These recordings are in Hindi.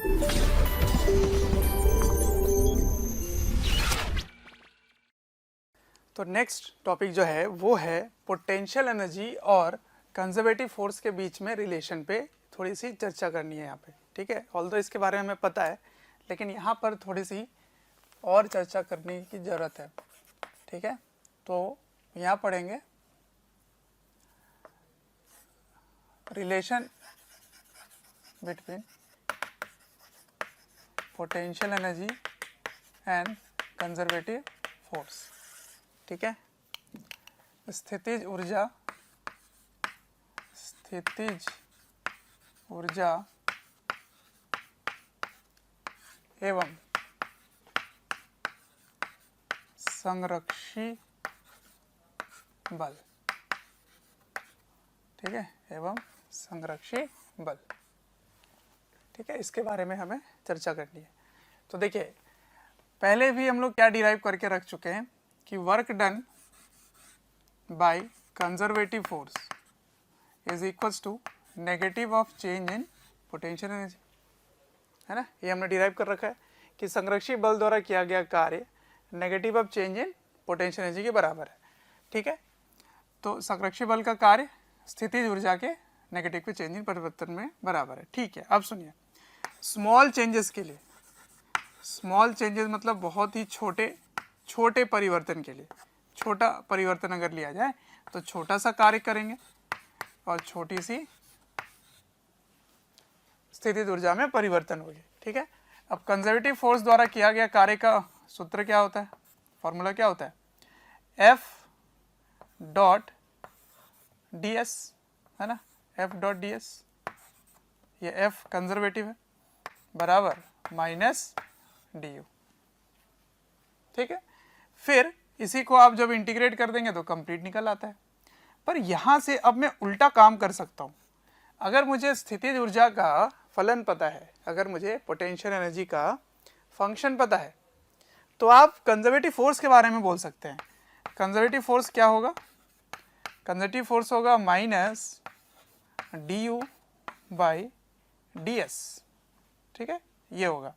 तो नेक्स्ट टॉपिक जो है वो है पोटेंशियल एनर्जी और कंजर्वेटिव फोर्स के बीच में रिलेशन पे थोड़ी सी चर्चा करनी है यहाँ पे, ठीक है। ऑल्दो इसके बारे में हमें पता है, लेकिन यहाँ पर थोड़ी सी और चर्चा करने की ज़रूरत है, ठीक है। तो यहाँ पढ़ेंगे relation between potential energy and conservative force, ठीक है। स्थितिज ऊर्जा एवं संरक्षी बल, ठीक है, एवं संरक्षी बल, ठीक है। इसके बारे में हमें चर्चा करनी है। तो देखिए, पहले भी हम लोग क्या डिराइव करके रख चुके हैं कि work done by conservative force is equals to negative of change in potential energy, है ना। ये हमने डिराइव कर रखा है कि संरक्षी बल द्वारा किया गया कार्य negative of change in potential energy के बराबर है, ठीक है। तो संरक्षी बल का कार्य स्थितिज ऊर्जा के नेगेटिव के चेंज इन परिवर्तन में बराबर है, ठीक है। अब सुनिए, स्मॉल चेंजेस के लिए, स्मॉल चेंजेस मतलब बहुत ही छोटे परिवर्तन के लिए, छोटा परिवर्तन अगर लिया जाए तो छोटा सा कार्य करेंगे और छोटी सी स्थितिज ऊर्जा में परिवर्तन होगी, ठीक है। अब कंजर्वेटिव फोर्स द्वारा किया गया कार्य का सूत्र क्या होता है, फॉर्मूला क्या होता है, F डॉट डी एस, है ना, F डॉट डी एस, ये F कंजर्वेटिव है, बराबर माइनस डी यू, ठीक है। फिर इसी को आप जब इंटीग्रेट कर देंगे तो कंप्लीट निकल आता है। पर यहाँ से अब मैं उल्टा काम कर सकता हूँ। अगर मुझे स्थितिज ऊर्जा का फलन पता है, अगर मुझे पोटेंशियल एनर्जी का फंक्शन पता है, तो आप कंजर्वेटिव फोर्स के बारे में बोल सकते हैं। कंजर्वेटिव फोर्स क्या होगा, कंजर्वेटिव फोर्स होगा minus d u by D S, ठीक है, ये होगा।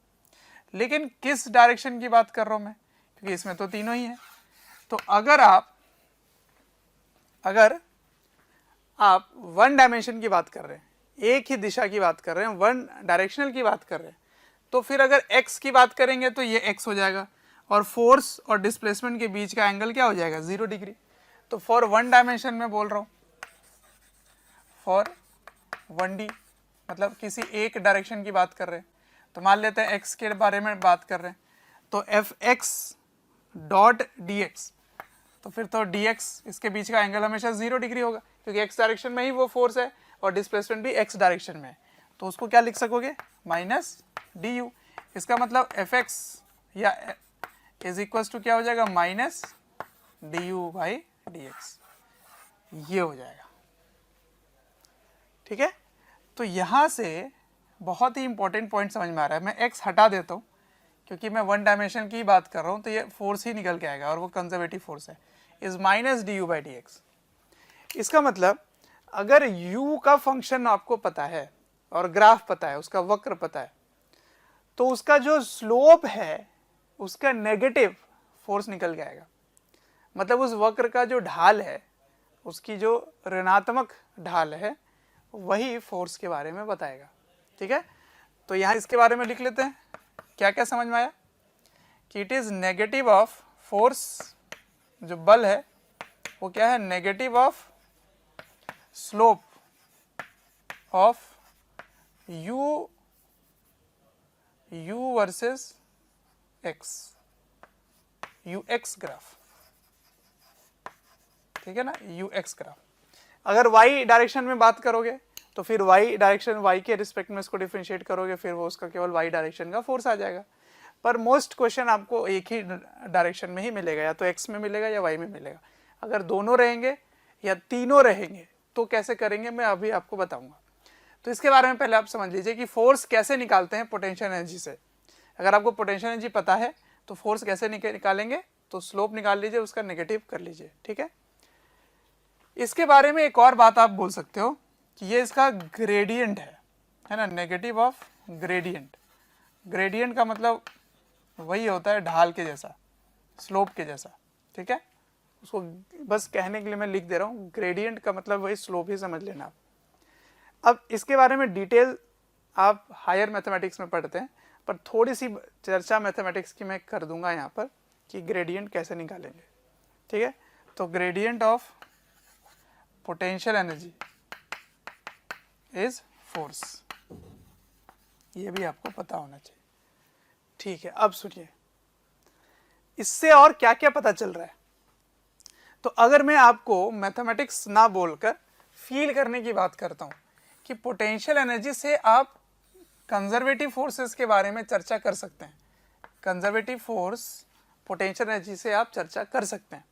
लेकिन किस डायरेक्शन की बात कर रहा हूँ मैं, क्योंकि इसमें तो तीनों ही है। तो अगर आप वन डायमेंशन की बात कर रहे हैं, एक ही दिशा की बात कर रहे हैं, वन डायरेक्शनल की बात कर रहे हैं, तो फिर अगर x की बात करेंगे तो ये x हो जाएगा और फोर्स और डिस्प्लेसमेंट के बीच का एंगल क्या हो जाएगा, 0 डिग्री। तो फॉर वन डायमेंशन में बोल रहा हूँ, फॉर 1D मतलब किसी एक डायरेक्शन की बात कर रहे हैं, तो मान लेते हैं x के बारे में बात कर रहे हैं, तो Fx डॉट dx, तो फिर तो dx इसके बीच का एंगल हमेशा 0 डिग्री होगा, क्योंकि x डायरेक्शन में ही वो फोर्स है और डिस्प्लेसमेंट भी x डायरेक्शन में है। तो उसको क्या लिख सकोगे, माइनस डी यू। इसका मतलब Fx या इज इक्वल्स टू क्या हो जाएगा, minus d u by D x, ये हो जाएगा, ठीक है। तो यहाँ से बहुत ही इंपॉर्टेंट पॉइंट समझ में आ रहा है। मैं x हटा देता हूँ क्योंकि मैं वन डायमेंशन की बात कर रहा हूँ, तो ये फोर्स ही निकल के आएगा और वो कंजर्वेटिव फोर्स है, is minus d u by D x. इसका मतलब अगर u का फंक्शन आपको पता है और ग्राफ पता है, उसका वक्र पता है, तो उसका जो स्लोप है उसका नेगेटिव फोर्स निकल के आएगा। मतलब उस वक्र का जो ढाल है, उसकी जो ऋणात्मक ढाल है, वही फोर्स के बारे में बताएगा, ठीक है। तो यहाँ इसके बारे में लिख लेते हैं, क्या क्या समझ में आया कि it is negative of force, जो बल है वो क्या है, negative of slope of u versus x, ux graph, ठीक है ना, ux ग्राफ। अगर y डायरेक्शन में बात करोगे तो फिर y डायरेक्शन, y के रिस्पेक्ट में इसको डिफरेंशिएट करोगे, फिर वो उसका केवल y डायरेक्शन का फोर्स आ जाएगा। पर मोस्ट क्वेश्चन आपको एक ही डायरेक्शन में ही मिलेगा, या तो x में मिलेगा या y में मिलेगा। अगर दोनों रहेंगे या तीनों रहेंगे तो कैसे करेंगे, मैं अभी आपको बताऊंगा। तो इसके बारे में पहले आप समझ लीजिए कि फोर्स कैसे निकालते हैं पोटेंशियल एनर्जी से। अगर आपको पोटेंशियल एनर्जी पता है तो फोर्स कैसे निकालेंगे, तो स्लोप निकाल लीजिए, उसका नेगेटिव कर लीजिए, ठीक है। इसके बारे में एक और बात आप बोल सकते हो कि ये इसका ग्रेडियंट है ना, नेगेटिव ऑफ ग्रेडियंट। ग्रेडियंट का मतलब वही होता है ढाल के जैसा, स्लोप के जैसा, ठीक है। उसको बस कहने के लिए मैं लिख दे रहा हूँ, ग्रेडियंट का मतलब वही स्लोप ही समझ लेना आप। अब इसके बारे में डिटेल आप हायर मैथमेटिक्स में पढ़ते हैं, पर थोड़ी सी चर्चा मैथमेटिक्स की मैं कर दूंगा यहाँ पर कि ग्रेडियंट कैसे निकालेंगे, ठीक है। तो gradient of potential energy is force, ये भी आपको पता होना चाहिए, ठीक है। अब सुनिए इससे और क्या क्या पता चल रहा है। तो अगर मैं आपको मैथमेटिक्स ना बोलकर फील करने की बात करता हूं कि पोटेंशियल एनर्जी से आप कंजर्वेटिव फोर्सेस के बारे में चर्चा कर सकते हैं, कंजर्वेटिव फोर्स पोटेंशियल एनर्जी से आप चर्चा कर सकते हैं,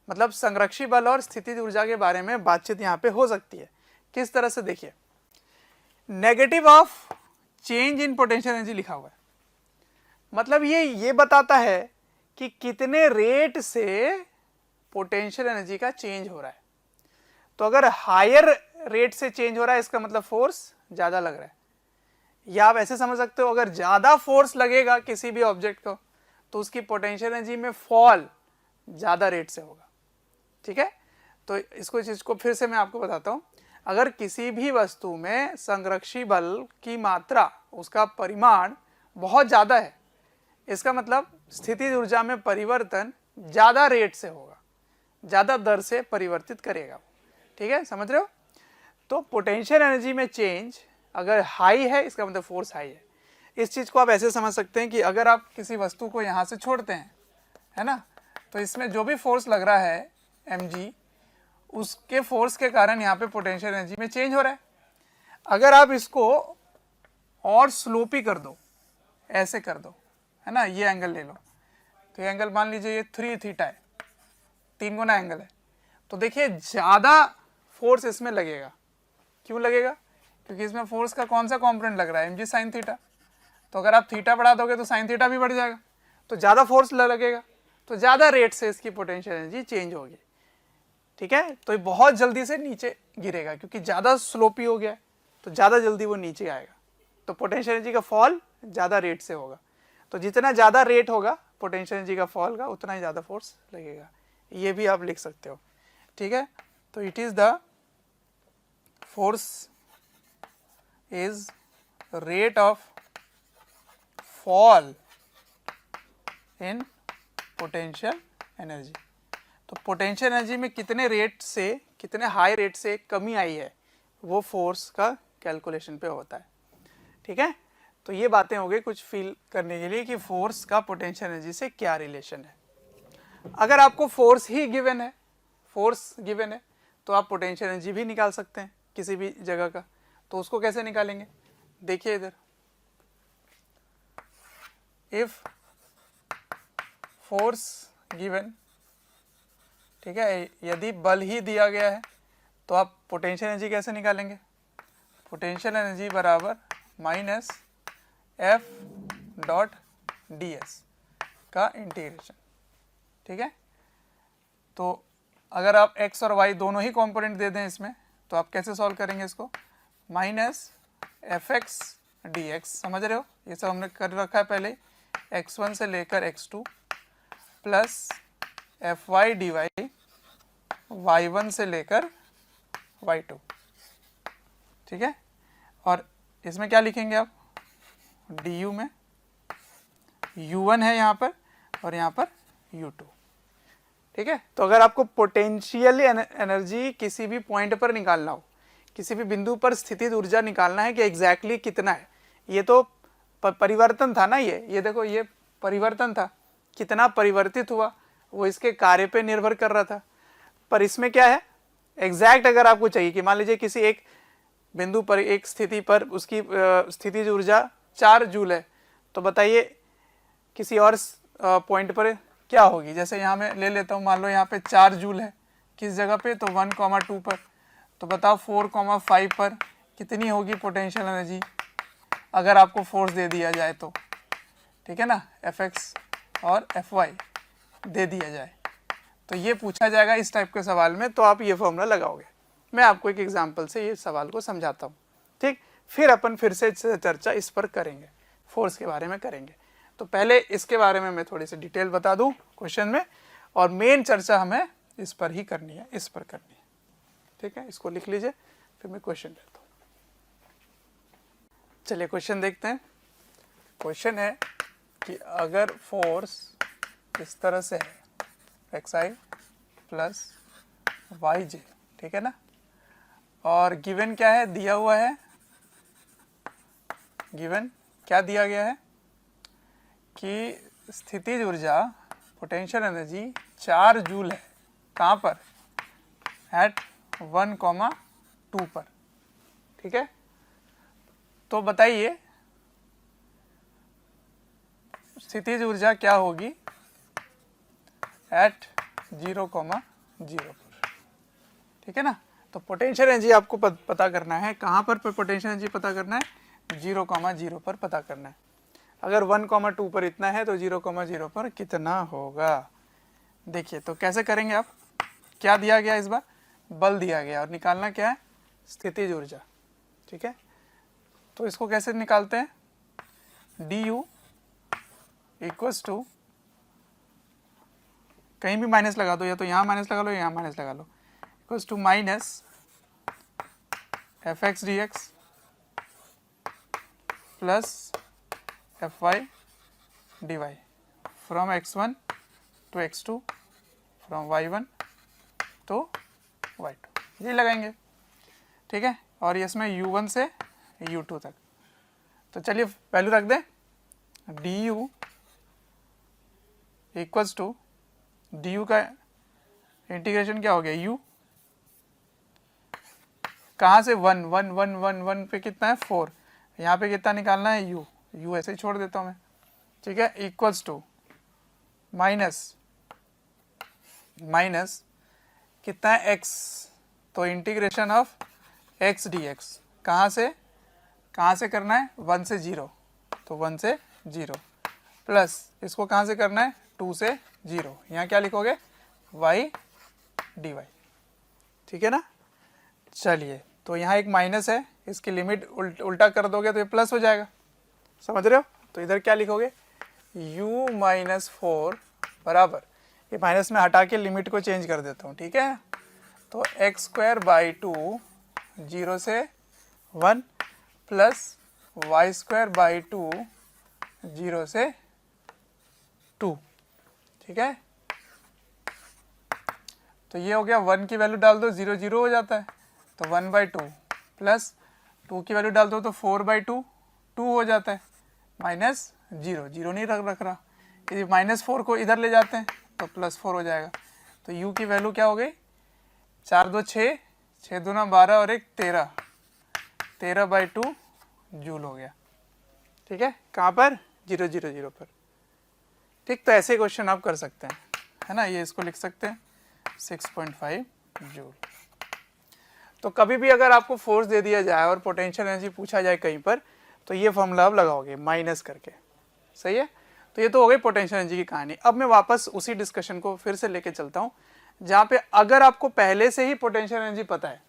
मतलब संरक्षी बल और स्थितिज ऊर्जा के बारे में बातचीत यहाँ पे हो सकती है। किस तरह से, देखिए negative of change in potential energy लिखा हुआ है, मतलब ये बताता है कि कितने रेट से पोटेंशियल एनर्जी का चेंज हो रहा है। तो अगर हायर रेट से चेंज हो रहा है इसका मतलब फोर्स ज़्यादा लग रहा है, या आप ऐसे समझ सकते हो अगर ज़्यादा फोर्स लगेगा किसी भी ऑब्जेक्ट को तो उसकी पोटेंशियल एनर्जी में फॉल ज़्यादा रेट से होगा, ठीक है। तो इसको चीज़ को फिर से मैं आपको बताता हूँ, अगर किसी भी वस्तु में संरक्षी बल की मात्रा, उसका परिमाण बहुत ज़्यादा है, इसका मतलब स्थितिज ऊर्जा में परिवर्तन ज़्यादा रेट से होगा, ज़्यादा दर से परिवर्तित करेगा, ठीक है, समझ रहे हो। तो पोटेंशियल एनर्जी में चेंज अगर हाई है इसका मतलब फोर्स हाई है। इस चीज़ को आप ऐसे समझ सकते हैं कि अगर आप किसी वस्तु को यहाँ से छोड़ते हैं, है ना, तो इसमें जो भी फोर्स लग रहा है mg, उसके फोर्स के कारण यहाँ पे पोटेंशियल एनर्जी में चेंज हो रहा है। अगर आप इसको और स्लोपी कर दो, ऐसे कर दो, है ना, ये एंगल ले लो, तो ये एंगल मान लीजिए ये 3 थीटा है, 3 गुना एंगल है, तो देखिए ज़्यादा फोर्स इसमें लगेगा। क्यों लगेगा? क्योंकि इसमें फोर्स का कौन सा कॉम्पोनेंट लग रहा है, mg साइन थीटा। तो अगर आप थीटा बढ़ा दोगे तो साइन थीटा भी बढ़ जाएगा, तो ज़्यादा फोर्स लगेगा, तो ज़्यादा रेट से इसकी पोटेंशियल एनर्जी चेंज होगी, ठीक है। तो ये बहुत जल्दी से नीचे गिरेगा क्योंकि ज़्यादा स्लोपी हो गया, तो ज़्यादा जल्दी वो नीचे आएगा, तो पोटेंशियल एनर्जी का फॉल ज़्यादा रेट से होगा। तो जितना ज़्यादा रेट होगा पोटेंशियल एनर्जी का फॉल का, उतना ही ज़्यादा फोर्स लगेगा। ये भी आप लिख सकते हो, ठीक है। तो it is the force is rate of fall in potential energy. तो पोटेंशियल एनर्जी में कितने रेट से, कितने हाई रेट से कमी आई है, वो फोर्स का कैलकुलेशन पे होता है, ठीक है। तो ये बातें हो गई कुछ फील करने के लिए कि फोर्स का पोटेंशियल एनर्जी से क्या रिलेशन है। अगर आपको फोर्स ही गिवन है, फोर्स गिवन है, तो आप पोटेंशियल एनर्जी भी निकाल सकते हैं किसी भी जगह का। तो उसको कैसे निकालेंगे, देखिए इधर, इफ फोर्स गिवन, ठीक है, यदि बल ही दिया गया है तो आप पोटेंशियल एनर्जी कैसे निकालेंगे, पोटेंशियल एनर्जी बराबर minus F dot D S का इंटीग्रेशन, ठीक है। तो अगर आप x और y दोनों ही कंपोनेंट दे दें इसमें, तो आप कैसे सॉल्व करेंगे इसको, minus F x D x, समझ रहे हो, ये सब हमने कर रखा है पहले, x1 से लेकर x2 plus f y d y y1 से लेकर y2, ठीक है। और इसमें क्या लिखेंगे आप, du में u1 है यहाँ पर और यहाँ पर u2, ठीक है। तो अगर आपको पोटेंशियल एनर्जी किसी भी पॉइंट पर निकालना हो, किसी भी बिंदु पर स्थितिज ऊर्जा निकालना है कि एग्जैक्टली कितना है, ये तो परिवर्तन था ना, ये देखो ये परिवर्तन था, कितना परिवर्तित हुआ वो इसके कार्य पे निर्भर कर रहा था। पर इसमें क्या है, एग्जैक्ट अगर आपको चाहिए कि मान लीजिए किसी एक बिंदु पर, एक स्थिति पर उसकी स्थितिज ऊर्जा 4 जूल है, तो बताइए किसी और पॉइंट पर क्या होगी। जैसे यहाँ मैं ले लेता हूँ, मान लो यहाँ पे 4 जूल है, किस जगह पे, तो 1,2 पर, तो बताओ 4,5 पर कितनी होगी पोटेंशियल एनर्जी अगर आपको फोर्स दे दिया जाए तो, ठीक है ना, एफ एक्स और एफ वाई दे दिया जाए, तो ये पूछा जाएगा इस टाइप के सवाल में, तो आप ये फॉर्मूला लगाओगे। मैं आपको एक एग्जांपल से ये सवाल को समझाता हूँ, ठीक, फिर अपन फिर से चर्चा इस पर करेंगे। फोर्स के बारे में करेंगे। तो पहले इसके बारे में मैं थोड़ी सी डिटेल बता दूं क्वेश्चन में, और मेन चर्चा हमें इस पर ही करनी है, इस पर करनी है। ठीक है, इसको लिख लीजिए, फिर मैं क्वेश्चन लेता हूँ। चलिए क्वेश्चन देखते हैं। क्वेश्चन है कि अगर फोर्स इस तरह से है xi प्लस yj, ठीक है ना, और गिवन क्या है, दिया हुआ है, गिवन क्या दिया गया है कि स्थितिज ऊर्जा पोटेंशियल एनर्जी 4 जूल है, कहाँ पर, एट 1,2 पर। ठीक है, तो बताइए स्थितिज ऊर्जा क्या होगी एट 0,0 पर। ठीक है ना, तो पोटेंशियल एनर्जी आपको पता करना है, कहाँ पर पोटेंशियल एनर्जी पता करना है, 0,0 पर पता करना है। अगर 1,2 पर इतना है तो 0,0 पर कितना होगा। देखिए तो कैसे करेंगे आप, क्या दिया गया इस बार, बल दिया गया, और निकालना क्या है, स्थितिज ऊर्जा। ठीक है, तो इसको कैसे निकालते हैं, du इक्वल्स टू, कहीं भी माइनस लगा दो, या तो यहाँ माइनस लगा लो या यहाँ माइनस लगा लो, equals to minus fx dx plus fy dy from x1 to x2, from y1 to y2, ये लगाएंगे। ठीक है, और इसमें u1 से u2 तक। तो चलिए वैल्यू रख दें, du इक्वल्स टू, du का इंटीग्रेशन क्या हो गया, u कहाँ से 1 1 1 1 1 पे कितना है 4, यहाँ पे कितना निकालना है u ऐसे ही छोड़ देता हूँ मैं। ठीक है, इक्वल्स टू माइनस कितना है x, तो इंटीग्रेशन ऑफ x dx कहाँ से करना है, 1 से 0, तो 1 से 0 प्लस इसको कहाँ से करना है, 2 से 0, यहाँ क्या लिखोगे, y dy। ठीक है ना, चलिए तो यहाँ एक माइनस है, इसकी लिमिट उल्टा कर दोगे तो ये प्लस हो जाएगा, समझ रहे हो। तो इधर क्या लिखोगे, u माइनस 4 बराबर, ये माइनस में हटा के लिमिट को चेंज कर देता हूँ। ठीक है, तो एक्स स्क्वायर बाई 2 0 से 1 प्लस वाई स्क्वायर बाई 2 0 से 2। ठीक है, तो ये हो गया, 1 की वैल्यू डाल दो 0 0 हो जाता है, तो 1/2 प्लस 2 की वैल्यू डाल दो तो 4/2 2 हो जाता है, माइनस 0 0 नहीं रख रहा, यदि -4 को इधर ले जाते हैं तो +4 हो जाएगा। तो u की वैल्यू क्या हो गई, 4 2 6 6 2 12 और 1 13 13/2 जूल हो गया। ठीक है, कहाँ पर, 0 0 0 पर। ठीक, तो ऐसे क्वेश्चन आप कर सकते हैं, है ना, ये इसको लिख सकते हैं 6.5 जूल। तो कभी भी अगर आपको फोर्स दे दिया जाए और पोटेंशियल एनर्जी पूछा जाए कहीं पर, तो ये फॉर्मूला आप लगाओगे माइनस करके, सही है। तो ये तो हो गई पोटेंशियल एनर्जी की कहानी। अब मैं वापस उसी डिस्कशन को फिर से लेके चलता हूँ, जहाँ पे अगर आपको पहले से ही पोटेंशियल एनर्जी पता है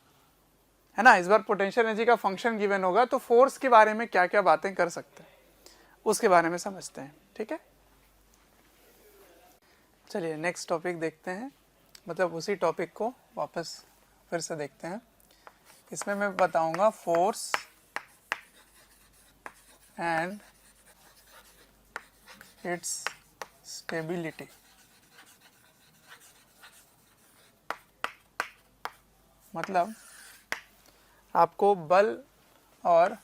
ना, इस बार पोटेंशियल एनर्जी का फंक्शन गिवन होगा, तो फोर्स के बारे में क्या क्या बातें कर सकते हैं उसके बारे में समझते हैं। ठीक है, चलिए नेक्स्ट टॉपिक देखते हैं, मतलब उसी टॉपिक को वापस फिर से देखते हैं। इसमें मैं बताऊंगा फोर्स एंड इट्स स्टेबिलिटी। मतलब आपको बल और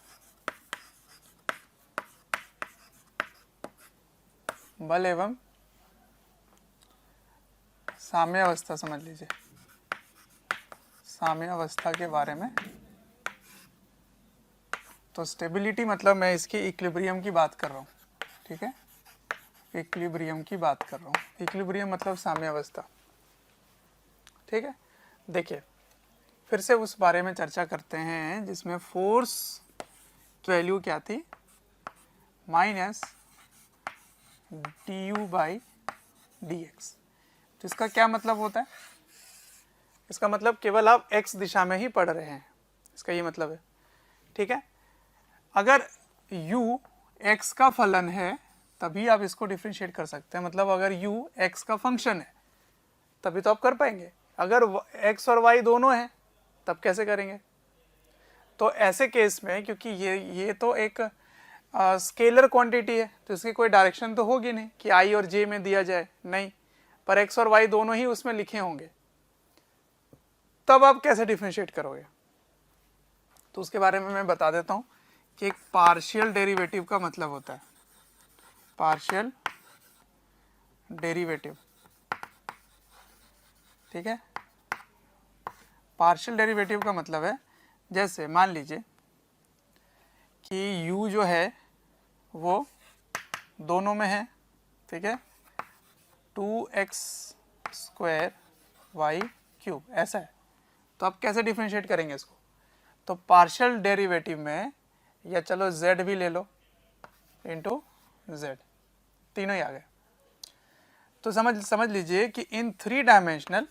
बल एवं साम्यावस्था, समझ लीजिए साम्यावस्था के बारे में। तो स्टेबिलिटी मतलब मैं इसकी इक्विलिब्रियम की बात कर रहा हूँ। ठीक है, इक्विलिब्रियम की बात कर रहा हूँ, इक्विलिब्रियम मतलब साम्यावस्था। ठीक है, देखिए फिर से उस बारे में चर्चा करते हैं जिसमें फोर्स की वैल्यू क्या थी, माइनस du बाई dx। तो इसका क्या मतलब होता है, इसका मतलब केवल आप x दिशा में ही पढ़ रहे हैं, इसका ये मतलब है। ठीक है, अगर u x का फलन है तभी आप इसको डिफ्रेंशिएट कर सकते हैं। मतलब अगर u x का फंक्शन है तभी तो आप कर पाएंगे। अगर x और y दोनों हैं तब कैसे करेंगे? तो ऐसे केस में क्योंकि ये तो एक स्केलर क्वांटिटी है तो इसकी कोई डायरेक्शन तो होगी नहीं कि i और j में दिया जाए, नहीं, पर x और y दोनों ही उसमें लिखे होंगे, तब आप कैसे डिफरेंशिएट करोगे? तो उसके बारे में मैं बता देता हूँ कि एक पार्शियल डेरिवेटिव का मतलब होता है पार्शियल डेरिवेटिव, ठीक है। पार्शियल डेरिवेटिव का मतलब है, जैसे मान लीजिए कि u जो है वो दोनों में है, ठीक है, 2x स्क्वायर वाई क्यूब ऐसा है, तो आप कैसे डिफरेंशिएट करेंगे इसको? तो पार्शियल डेरिवेटिव में, या चलो z भी ले लो इंटू z, तीनों ही आ गए। तो समझ लीजिए कि इन थ्री डायमेंशन,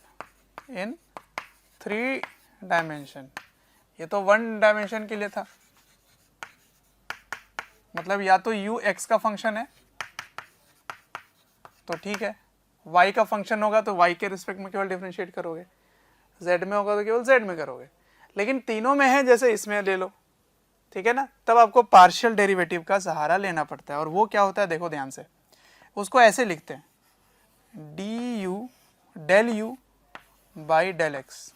ये तो वन डायमेंशन के लिए था, मतलब या तो u x का फंक्शन है तो ठीक है, y का फंक्शन होगा तो y के रिस्पेक्ट में केवल डिफरेंशिएट करोगे, z में होगा तो केवल z में करोगे, लेकिन तीनों में है जैसे इसमें ले लो, ठीक है ना, तब आपको पार्शियल डेरिवेटिव का सहारा लेना पड़ता है। और वो क्या होता है देखो ध्यान से, उसको ऐसे लिखते हैं du del u by del x।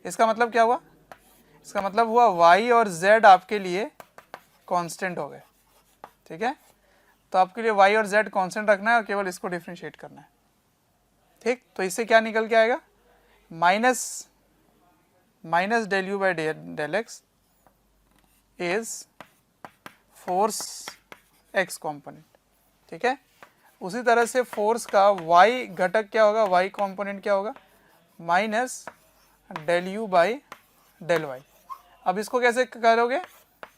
इसका मतलब क्या हुआ? इसका मतलब हुआ y और z आपके लिए कांस्टेंट हो गए, ठीक है। तो आपके लिए y और z कांस्टेंट रखना है और केवल इसको डिफरेंशिएट करना है, ठीक। तो इससे क्या निकल के आएगा? Minus del u by del x is force x component, ठीक है। उसी तरह से फोर्स का y घटक क्या होगा, y कॉम्पोनेंट क्या होगा? Minus del u by del y. अब इसको कैसे करोगे?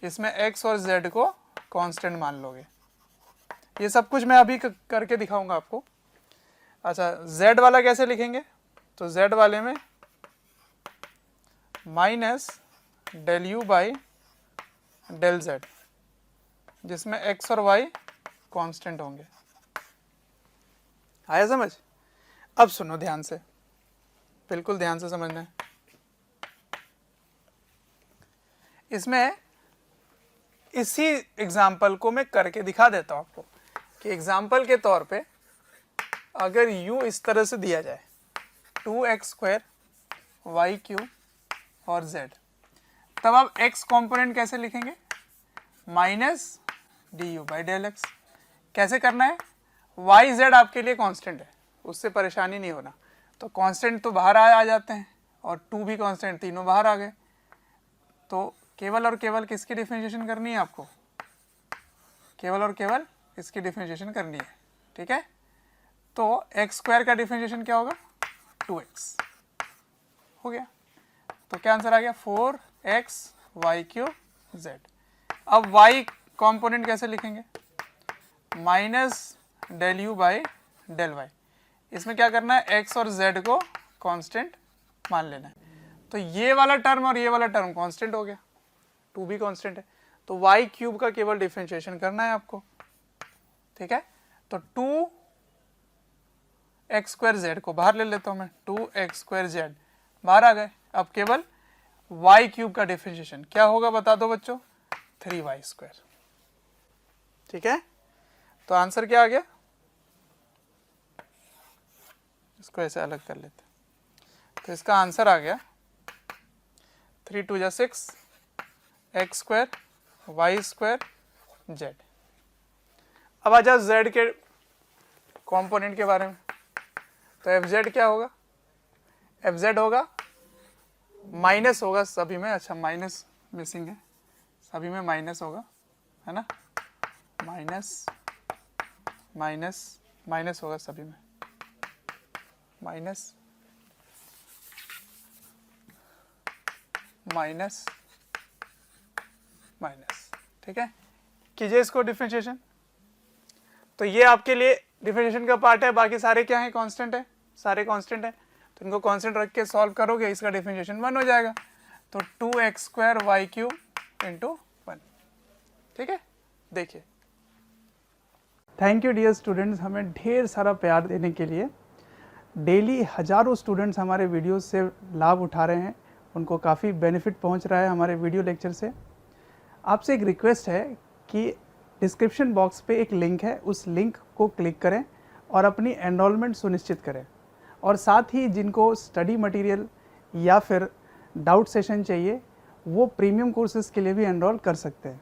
इसमें x और z को कांस्टेंट मान लोगे। ये सब कुछ मैं अभी करके दिखाऊंगा आपको। अच्छा, z वाला कैसे लिखेंगे? तो z वाले में minus del u by del z, जिसमें x और y कांस्टेंट होंगे। आया समझ? अब सुनो ध्यान से, बिल्कुल ध्यान से समझना है। इसमें इसी एग्जाम्पल को मैं करके दिखा देता हूं आपको कि एग्जाम्पल के तौर पे अगर u इस तरह से दिया जाए 2x स्क्वायर वाई क्यूब और z, तब आप x कंपोनेंट कैसे लिखेंगे? Minus d u by del x. कैसे करना है? y z आपके लिए कांस्टेंट है, उससे परेशानी नहीं होना। तो कांस्टेंट तो बाहर आ जाते हैं और 2 भी कांस्टेंट, तीनों बाहर आ गए। तो केवल और केवल किसकी डिफरेंशिएशन करनी है आपको? केवल और केवल इसकी डिफरेंशिएशन करनी है, ठीक है। तो x स्क्वायर का डिफरेंशिएशन क्या होगा? 2x हो गया। तो क्या आंसर आ गया? 4x y cube z। अब y कंपोनेंट कैसे लिखेंगे? Minus del u by del y. इसमें क्या करना है? x और z को कांस्टेंट मान लेना है। तो ये वाला टर्म और ये वाला टर्म कांस्टेंट हो गया, 2 भी कांस्टेंट है, तो y क्यूब का केवल डिफरेंशिएशन करना है आपको, ठीक है। तो 2x स्क्वायर z को बाहर ले लेता हूं मैं, 2x स्क्वायर z बाहर आ गए। अब केवल y क्यूब का डिफरेंशिएशन क्या होगा बता दो बच्चों? 3y स्क्वायर, ठीक है। तो आंसर क्या आ गया? इसको ऐसे अलग कर लेते, तो इसका आंसर आ गया 3 2 6 x square y square z। अब आ जाओ z के कंपोनेंट के बारे में। तो एफ जेड क्या होगा? एफ जेड होगा, माइनस होगा सभी में, अच्छा माइनस मिसिंग है, सभी में माइनस होगा, है ना, माइनस माइनस माइनस होगा सभी में, माइनस माइनस माइनस, ठीक है। कीजिए इसको डिफरेंशिएशन। तो ये आपके लिए डिफरेंशिएशन का पार्ट है, बाकी सारे क्या है? कांस्टेंट है, सारे कांस्टेंट है, तो इनको कांस्टेंट रख के सॉल्व करोगे, इसका डिफरेंशिएशन 1 हो जाएगा। तो 2x square y cube into 1, ठीक है। देखिए। थैंक यू डियर स्टूडेंट्स, हमें ढेर सारा प्यार देने के लिए। डेली हज़ारों स्टूडेंट्स हमारे वीडियोस से लाभ उठा रहे हैं, उनको काफ़ी बेनिफिट पहुंच रहा है हमारे वीडियो लेक्चर से। आपसे एक रिक्वेस्ट है कि डिस्क्रिप्शन बॉक्स पे एक लिंक है, उस लिंक को क्लिक करें और अपनी एनरोलमेंट सुनिश्चित करें। और साथ ही जिनको स्टडी मटेरियल या फिर डाउट सेशन चाहिए वो प्रीमियम कोर्सेज के लिए भी एनरोल कर सकते हैं।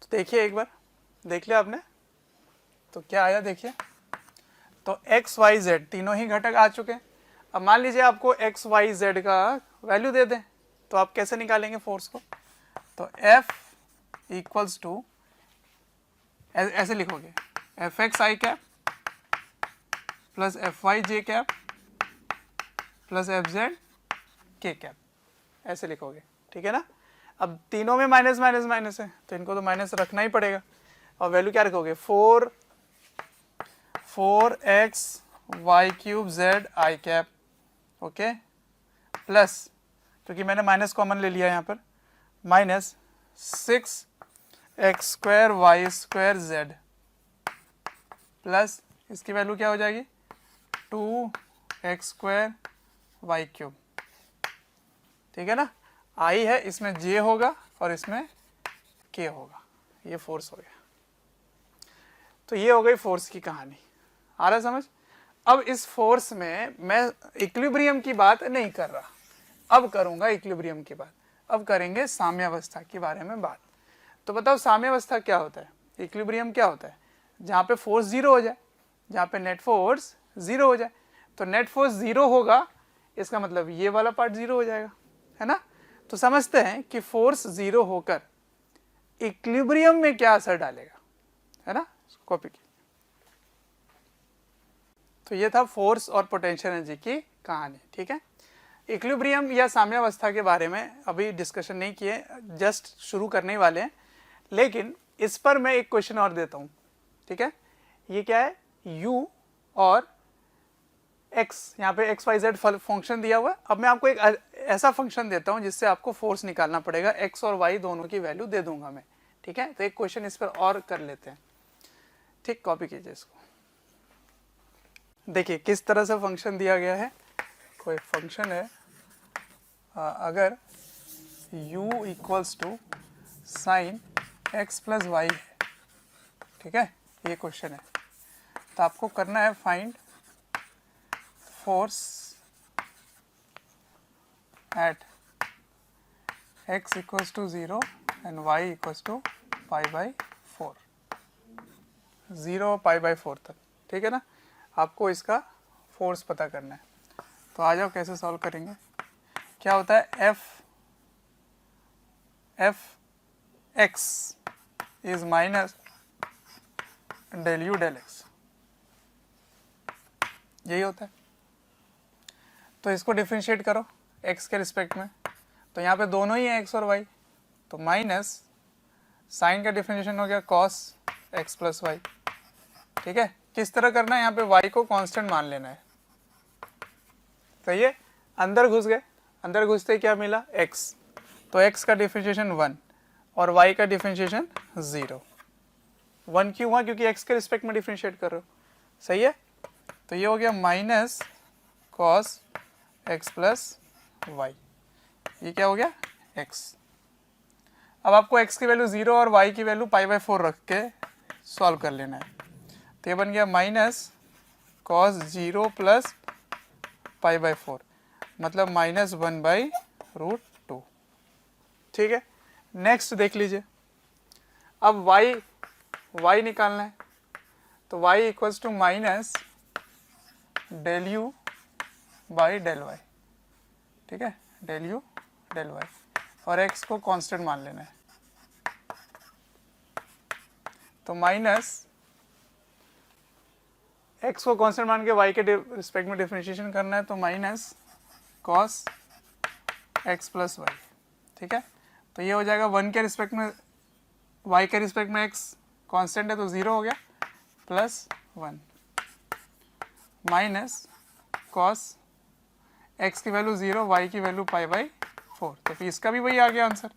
तो देखिए, एक बार देख लिया आपने तो क्या आया देखिए। तो x y z तीनों ही घटक आ चुके हैं। अब मान लीजिए आपको x y z का वैल्यू दे दें तो आप कैसे निकालेंगे फोर्स को? तो F इक्वल्स टू ऐसे लिखोगे एफ एक्स आई कैप प्लस एफ वाई जे कैप प्लस एफ जेड के कैप, ऐसे लिखोगे, ठीक है ना। अब तीनों में माइनस माइनस माइनस है तो इनको तो माइनस रखना ही पड़ेगा। और वैल्यू क्या रखोगे? 4x(y³ z i cap, okay, plus क्योंकि मैंने माइनस कॉमन ले लिया यहाँ पर, minus 6x² y² z plus इसकी वैल्यू क्या हो जाएगी? 2x² y³, ठीक है ना। आई है, इसमें जे होगा और इसमें के होगा, ये फोर्स हो गया। तो ये हो गई फोर्स की कहानी, आ रहा समझ। अब इस फोर्स में मैं इक्विलिब्रियम की बात नहीं कर रहा, अब करूंगा इक्विलिब्रियम की बात। अब करेंगे साम्यावस्था के बारे में बात। तो बताओ साम्यावस्था क्या होता है, इक्विलिब्रियम क्या होता है? जहाँ पे फोर्स जीरो हो जाए, जहाँ पे नेट फोर्स जीरो हो जाए। तो नेट फोर्स जीरो होगा, इसका मतलब ये वाला पार्ट जीरो हो जाएगा, है ना। तो समझते हैं कि फोर्स जीरो होकर इक्विलिब्रियम में क्या असर डालेगा, है ना। कॉपी की। तो ये था फोर्स और पोटेंशियल एनर्जी की कहानी, ठीक है। इक्विलिब्रियम या साम्यावस्था के बारे में अभी डिस्कशन नहीं किए, जस्ट शुरू करने ही वाले हैं। लेकिन इस पर मैं एक क्वेश्चन और देता हूँ, ठीक है। ये क्या है? u और x, यहाँ पे x y z फंक्शन दिया हुआ है। अब मैं आपको एक ऐसा फंक्शन देता हूँ जिससे आपको फोर्स निकालना पड़ेगा, x और y दोनों की वैल्यू दे दूंगा मैं, ठीक है। तो एक क्वेश्चन इस पर और कर लेते हैं, ठीक। कॉपी कीजिए इसको। देखिए किस तरह से फंक्शन दिया गया है। कोई फंक्शन है, अगर u equals to sine x plus y है, ठीक है, ये क्वेश्चन है। तो आपको करना है find force at x equals to 0 and y equals to π/4, 0 π/4 तक, ठीक है ना। आपको इसका फोर्स पता करना है। तो आ जाओ कैसे सॉल्व करेंगे। क्या होता है? F x is minus del u del x, यही होता है। तो इसको डिफरेंशिएट करो x के रिस्पेक्ट में। तो यहाँ पे दोनों ही है x और y, तो माइनस साइन का डिफरेंशिएशन हो गया cos x प्लस वाई, ठीक है। किस तरह करना है? यहाँ पे y को कांस्टेंट मान लेना है। तो ये अंदर घुस गए, अंदर घुसते क्या मिला? x, तो x का डिफरेंशिएशन 1 और y का डिफरेंशिएशन 0। 1 क्यों हुआ? क्योंकि x के रिस्पेक्ट में डिफरेंशिएट कर रहे हो, सही है। तो ये हो गया minus cos x plus y, ये क्या हो गया? x। अब आपको x की वैल्यू 0 और y की वैल्यू π/4 रख के सॉल्व कर लेना है। तो ये बन गया माइनस cos 0 प्लस π/4, मतलब -1/√2, ठीक है। नेक्स्ट देख लीजिए। अब y निकालना है, तो y equals to minus del u by del y, ठीक है, डेल यू डेल वाई, और x को कांस्टेंट मान लेना है। तो माइनस x को कांस्टेंट मान के y के रिस्पेक्ट में डिफरेंशिएशन करना है, तो minus cos x plus y, ठीक है। तो ये हो जाएगा 1 के रिस्पेक्ट में, y के रिस्पेक्ट में x कांस्टेंट है तो 0 हो गया, प्लस 1 माइनस cos x की वैल्यू 0, y की वैल्यू π/4, तो फिर इसका भी वही आ गया आंसर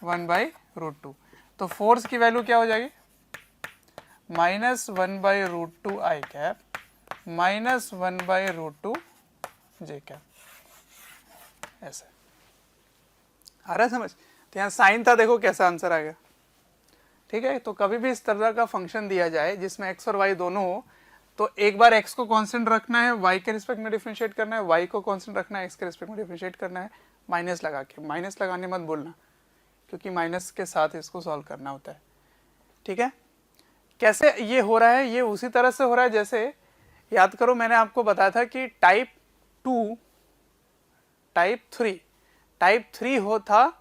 1/√2। तो तो फोर्स की वैल्यू क्या हो जाएगी, -1/√2 आई कैप -1/√2 जे कैप, ऐसे आ रहा है समझ। तो यहाँ साइन था, देखो कैसा आंसर आ गया, ठीक है। तो कभी भी इस तरह का फंक्शन दिया जाए जिसमें एक्स और वाई दोनों हो, तो एक बार x को कांस्टेंट रखना है, y के रिस्पेक्ट में डिफरेंशिएट करना है, y को कांस्टेंट रखना है, x के रिस्पेक्ट में डिफरेंशिएट करना है, माइनस लगा के। माइनस लगाने मत बोलना, क्योंकि माइनस के साथ इसको सॉल्व करना होता है, ठीक है। कैसे ये हो रहा है, ये उसी तरह से हो रहा है जैसे, याद करो मैंने आपको बताया था कि टाइप 2, टाइप 3 हो था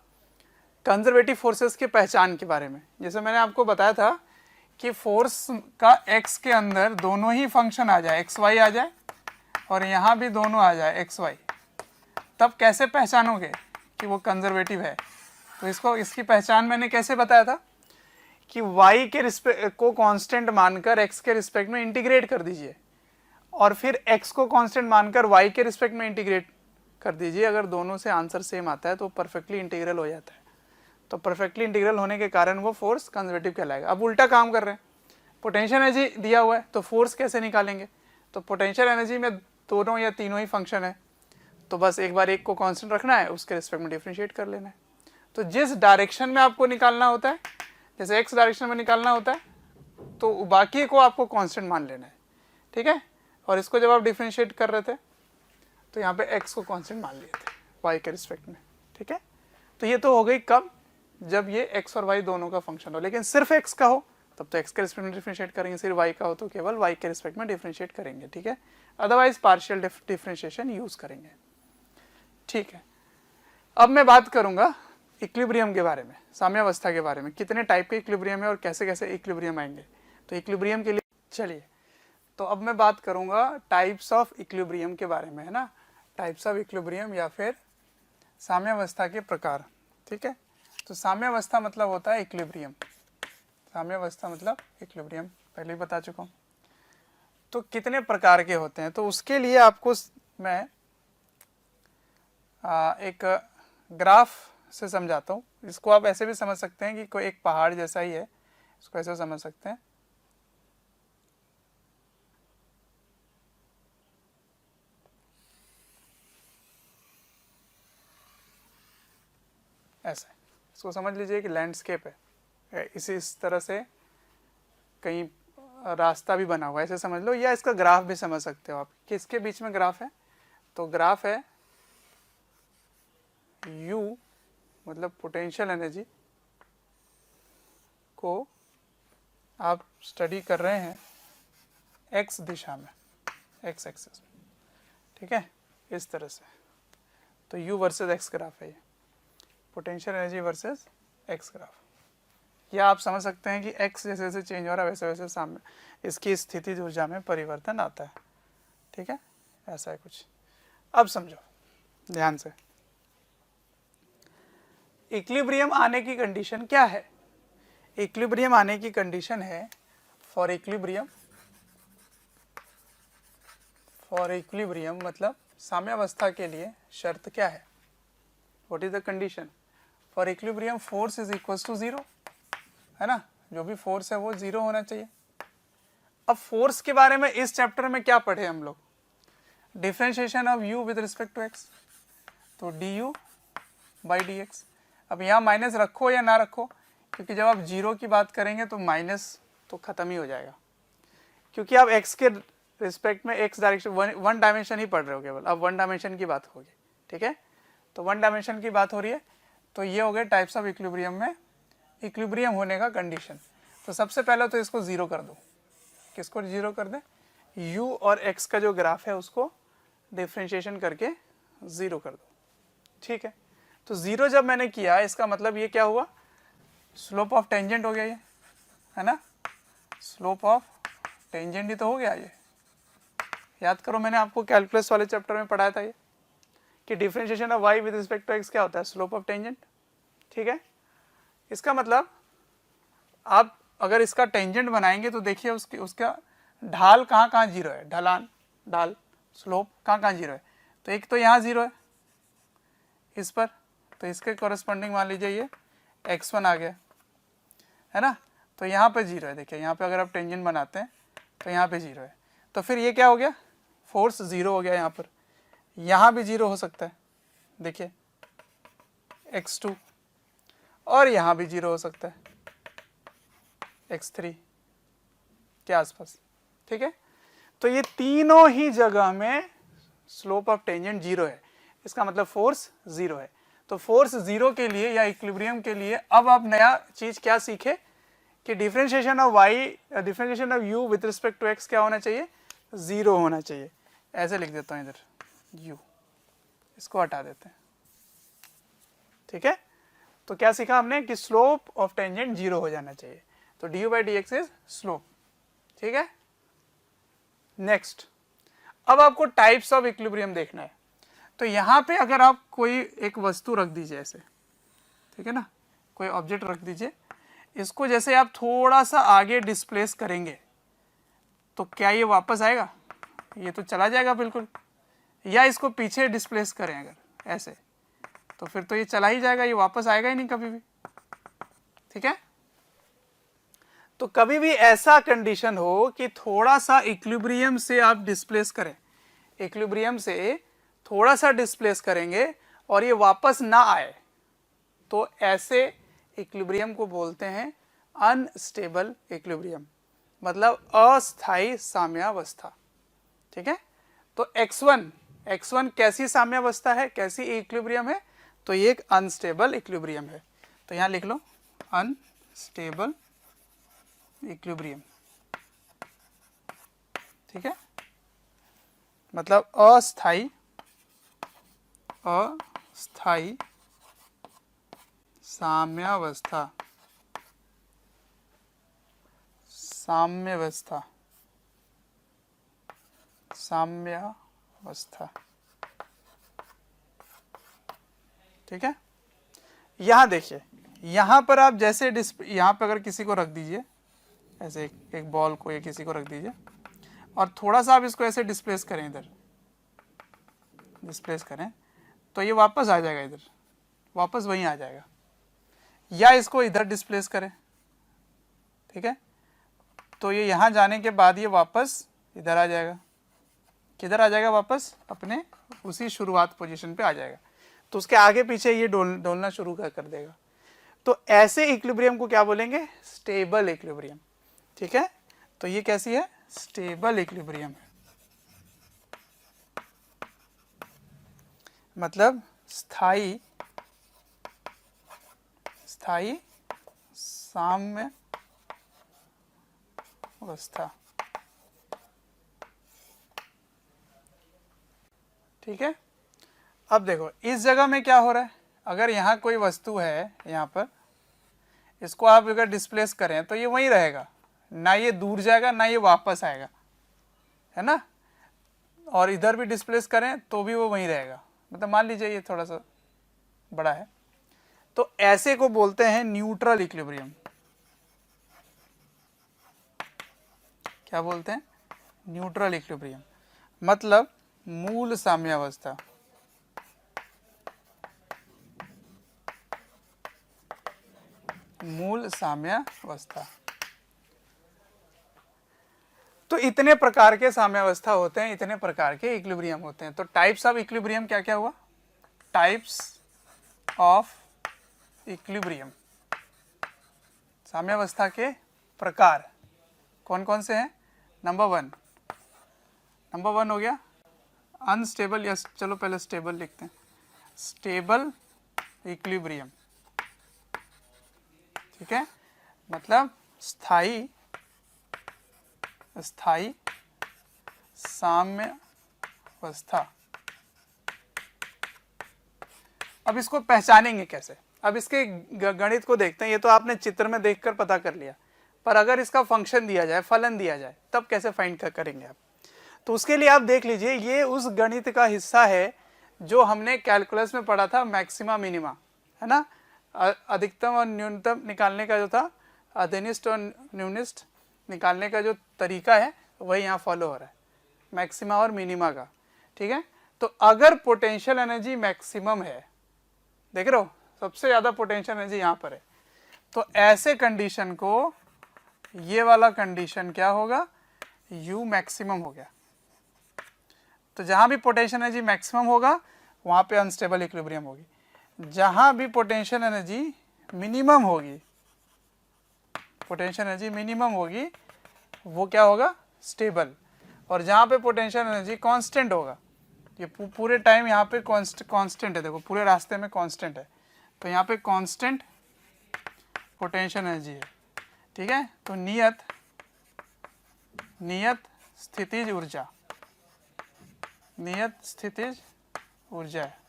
कंजर्वेटिव फोर्सेस की पहचान के बारे में। जैसे मैंने आपको बताया था कि फोर्स का x के अंदर दोनों ही फंक्शन आ जाए, एक्स वाई आ जाए और यहाँ भी दोनों आ जाए एक्स वाई, तब कैसे पहचानोगे कि वो कंजर्वेटिव है। तो इसकी पहचान मैंने कैसे बताया था कि y के रिस्पेक्ट को कांस्टेंट मानकर x के रिस्पेक्ट में इंटीग्रेट कर दीजिए और फिर x को कांस्टेंट मानकर y के रिस्पेक्ट में इंटीग्रेट कर दीजिए। अगर दोनों से आंसर सेम आता है तो परफेक्टली इंटीग्रल हो जाता है। तो परफेक्टली इंटीग्रल होने के कारण वो फोर्स कंजर्वेटिव कहलाएगा। अब उल्टा काम कर रहे हैं, पोटेंशियल एनर्जी दिया हुआ है तो फोर्स कैसे निकालेंगे। तो पोटेंशियल एनर्जी में दोनों या तीनों ही फंक्शन है, तो बस एक बार एक को कांस्टेंट रखना है, उसके रिस्पेक्ट में डिफरेंशिएट कर लेना है। तो जिस डायरेक्शन में आपको निकालना होता है, जैसे एक्स डायरेक्शन में निकालना होता है, तो बाकी को आपको कांस्टेंट मान लेना है, ठीक है। और इसको जब आप डिफरेंशिएट कर रहे थे तो यहाँ पे एक्स को कांस्टेंट मान लिए थे वाई के रिस्पेक्ट में, ठीक है। तो ये तो हो गई कब, जब ये एक्स और वाई दोनों का फंक्शन हो। लेकिन सिर्फ एक्स का हो तब तो एक्स के रिस्पेक्ट में डिफरेंशिएट करेंगे, सिर्फ वाई का हो तो केवल वाई के रिस्पेक्ट में डिफरेंशिएट करेंगे, ठीक है। अदरवाइज पार्शियल डिफरेंशिएशन यूज करेंगे, ठीक है। अब मैं बात करूंगा इक्विलिब्रियम के बारे में, साम्यावस्था के बारे में, कितने टाइप के इक्विलिब्रियम है और कैसे कैसे इक्विलिब्रियम आएंगे। तो इक्विलिब्रियम के लिए चलिए, तो अब मैं बात करूंगा टाइप्स ऑफ इक्विलिब्रियम के बारे में, है ना। टाइप्स ऑफ इक्विलिब्रियम या फिर साम्यावस्था के प्रकार, ठीक है। तो साम्यावस्था मतलब होता है इक्विलिब्रियम, साम्यावस्था मतलब इक्विलिब्रियम, पहले ही बता चुका हूँ। तो कितने प्रकार के होते हैं, तो उसके लिए आपको मैं एक ग्राफ से समझाता हूँ। इसको आप ऐसे भी समझ सकते हैं कि कोई एक पहाड़ जैसा ही है, इसको ऐसे समझ सकते हैं। ऐसे इसको समझ लीजिए कि लैंडस्केप है, इस तरह से कहीं रास्ता भी बना हुआ है, ऐसे समझ लो, या इसका ग्राफ भी समझ सकते हो आप। किसके बीच में ग्राफ है, तो ग्राफ है U, मतलब पोटेंशियल एनर्जी को आप स्टडी कर रहे हैं x दिशा में, x एक्सिस में, ठीक है, इस तरह से। तो U वर्सेस x ग्राफ है ये, potential energy versus x graph. या आप समझ सकते हैं कि x जैसे जैसे चेंज हो रहा है वैसे वैसे सामने इसकी स्थिति ऊर्जा में परिवर्तन आता है, ठीक है, ऐसा है कुछ। अब समझो ध्यान से, इक्विलिब्रियम आने की कंडीशन क्या है। इक्विलिब्रियम आने की कंडीशन है, फॉर इक्विलिब्रियम मतलब साम्यावस्था के लिए शर्त क्या है, what is the condition for equilibrium, force is equal to 0, है ना, जो भी फोर्स है वो 0 होना चाहिए। अब फोर्स के बारे में इस चैप्टर में क्या पढ़े हम लोग, differentiation of u with respect to x, तो du बाई dx। अब यहाँ माइनस रखो या ना रखो, क्योंकि जब आप 0 की बात करेंगे तो माइनस तो खत्म ही हो जाएगा, क्योंकि आप x के रिस्पेक्ट में x डायरेक्शन वन डायमेंशन ही पढ़ रहे हो केवल, अब वन डायमेंशन की बात होगी, ठीक है। तो वन डायमेंशन की बात हो रही है, तो ये हो गए टाइप्स ऑफ इक्विलिब्रियम में इक्विलिब्रियम होने का कंडीशन। तो सबसे पहले तो इसको 0 कर दो, किसको 0 कर दें, u और x का जो ग्राफ है उसको डिफरेंशिएशन करके 0 कर दो, ठीक है। तो 0 जब मैंने किया, इसका मतलब ये क्या हुआ, स्लोप ऑफ टेंजेंट हो गया ये, है ना, स्लोप ऑफ टेंजेंट ही तो हो गया ये। याद करो मैंने आपको कैलकुलस वाले चैप्टर में पढ़ाया था ये, कि differentiation of y with respect to x क्या होता है, स्लोप ऑफ टेंजेंट, ठीक है। इसका मतलब आप अगर इसका टेंजेंट बनाएंगे तो देखिए उसका ढाल कहाँ कहाँ 0 है, ढलान, ढाल, स्लोप कहाँ कहाँ 0 है। तो एक तो यहाँ 0 है इस पर, तो इसके कॉरेस्पॉन्डिंग मान लीजिए ये x1 आ गया, है ना, तो यहाँ पे 0 है। देखिए यहाँ पे अगर आप टेंजेंट बनाते हैं तो यहाँ पे 0 है, तो फिर ये क्या हो गया, फोर्स 0 हो गया। यहाँ पर यहाँ भी 0 हो सकता है, देखिए x2, और यहाँ भी 0 हो सकता है x3 के आसपास, ठीक है। तो ये तीनों ही जगह में स्लोप ऑफ टेंजेंट 0 है, इसका मतलब फोर्स 0 है। तो फोर्स 0 के लिए या इक्विलिब्रियम के लिए अब आप नया चीज क्या सीखे कि differentiation of y, differentiation of u with respect to x क्या होना चाहिए, 0 होना चाहिए। ऐसे लिख देता हूँ इधर u, इसको हटा देते हैं, ठीक है। तो क्या सीखा हमने कि स्लोप ऑफ टेंजेंट 0 हो जाना चाहिए, तो du by dx is slope, ठीक है। नेक्स्ट, अब आपको टाइप्स ऑफ इक्विलिब्रियम देखना है। तो यहाँ पे अगर आप कोई एक वस्तु रख दीजिए ऐसे, ठीक है ना, कोई ऑब्जेक्ट रख दीजिए, इसको जैसे आप थोड़ा सा आगे डिस्प्लेस करेंगे तो क्या ये वापस आएगा, ये तो चला जाएगा बिल्कुल। या इसको पीछे डिस्प्लेस करें अगर ऐसे, तो फिर तो ये चला ही जाएगा, ये वापस आएगा ही नहीं कभी भी, ठीक है। तो कभी भी ऐसा कंडीशन हो कि थोड़ा सा इक्विलिब्रियम से आप डिस्प्लेस करें, इक्विलिब्रियम से थोड़ा सा डिस्प्लेस करेंगे और ये वापस ना आए, तो ऐसे इक्विलिब्रियम को बोलते हैं अनस्टेबल इक्विलिब्रियम, मतलब अस्थायी साम्यावस्था, ठीक है। तो x1 कैसी साम्यावस्था है, कैसी इक्विलिब्रियम है, तो ये एक अनस्टेबल इक्विलिब्रियम है। तो यहां लिख लो अनस्टेबल इक्विलिब्रियम, ठीक है, मतलब अस्थायी साम्यावस्था, ठीक है। यहां देखिए, यहां पर आप जैसे यहां पर अगर किसी को रख दीजिए ऐसे, एक बॉल को या किसी को रख दीजिए और थोड़ा सा आप इसको ऐसे डिस्प्लेस करें, इधर डिस्प्लेस करें, तो ये वापस आ जाएगा, इधर वापस वहीं आ जाएगा। या इसको इधर डिस्प्लेस करें, ठीक है, तो ये यहाँ जाने के बाद ये वापस इधर आ जाएगा, किधर आ जाएगा, वापस अपने उसी शुरुआत पोजीशन पे आ जाएगा। तो उसके आगे पीछे ये डोलना शुरू कर देगा। तो ऐसे इक्विलिब्रियम को क्या बोलेंगे, स्टेबल इक्विलिब्रियम, ठीक है। तो ये कैसी है, स्टेबल इक्विलिब्रियम है, मतलब स्थायी साम्य अवस्था, ठीक है। अब देखो इस जगह में क्या हो रहा है, अगर यहाँ कोई वस्तु है, यहाँ पर इसको आप अगर डिस्प्लेस करें तो ये वहीं रहेगा, ना ये दूर जाएगा ना ये वापस आएगा, है ना। और इधर भी डिस्प्लेस करें तो भी वो वहीं रहेगा, मतलब मान लीजिए ये थोड़ा सा बड़ा है, तो ऐसे को बोलते हैं न्यूट्रल इक्विलिब्रियम। क्या बोलते हैं, न्यूट्रल इक्विलिब्रियम, मतलब मूल साम्यावस्था, मूल साम्यावस्था। तो इतने प्रकार के साम्यावस्था होते हैं, इतने प्रकार के इक्विलिब्रियम होते हैं। तो टाइप्स ऑफ इक्विलिब्रियम क्या क्या हुआ, टाइप्स ऑफ इक्विलिब्रियम, साम्यावस्था के प्रकार कौन कौन से हैं। नंबर वन हो गया अनस्टेबल, या चलो पहले स्टेबल लिखते हैं, स्टेबल इक्विलिब्रियम, ठीक है, मतलब स्थायी साम्यावस्था। अब इसको पहचानेंगे कैसे, अब इसके गणित को देखते हैं। ये तो आपने चित्र में देखकर पता कर लिया, पर अगर इसका फंक्शन दिया जाए, फलन दिया जाए, तब कैसे फाइंड करेंगे आप। तो उसके लिए आप देख लीजिए, ये उस गणित का हिस्सा है जो हमने कैलकुलस में पढ़ा था, मैक्सिमा मिनिमा, है ना। अधिकतम और न्यूनतम निकालने का जो था, अधेनिस्ट और न्यूनिस्ट निकालने का जो तरीका है वही यहाँ फॉलो हो रहा है, मैक्सिमा और मिनिमा का, ठीक है। तो अगर पोटेंशियल एनर्जी मैक्सिमम है, देख रहे हो सबसे ज़्यादा पोटेंशियल एनर्जी यहाँ पर है, तो ऐसे कंडीशन को, ये वाला कंडीशन क्या होगा, U मैक्सिमम हो गया। तो जहां भी पोटेंशियल एनर्जी मैक्सिमम होगा वहां पे अनस्टेबल इक्विलिब्रियम होगी, जहां भी पोटेंशियल एनर्जी मिनिमम होगी, पोटेंशियल एनर्जी मिनिमम होगी वो क्या होगा, स्टेबल। और जहां पे पोटेंशियल एनर्जी कांस्टेंट होगा, ये पूरे टाइम यहाँ पे कांस्टेंट है, देखो पूरे रास्ते में कांस्टेंट है, तो यहाँ पे कांस्टेंट पोटेंशियल एनर्जी है, ठीक है। तो नियत स्थितिज ऊर्जा, नियत स्थितिज ऊर्जा है।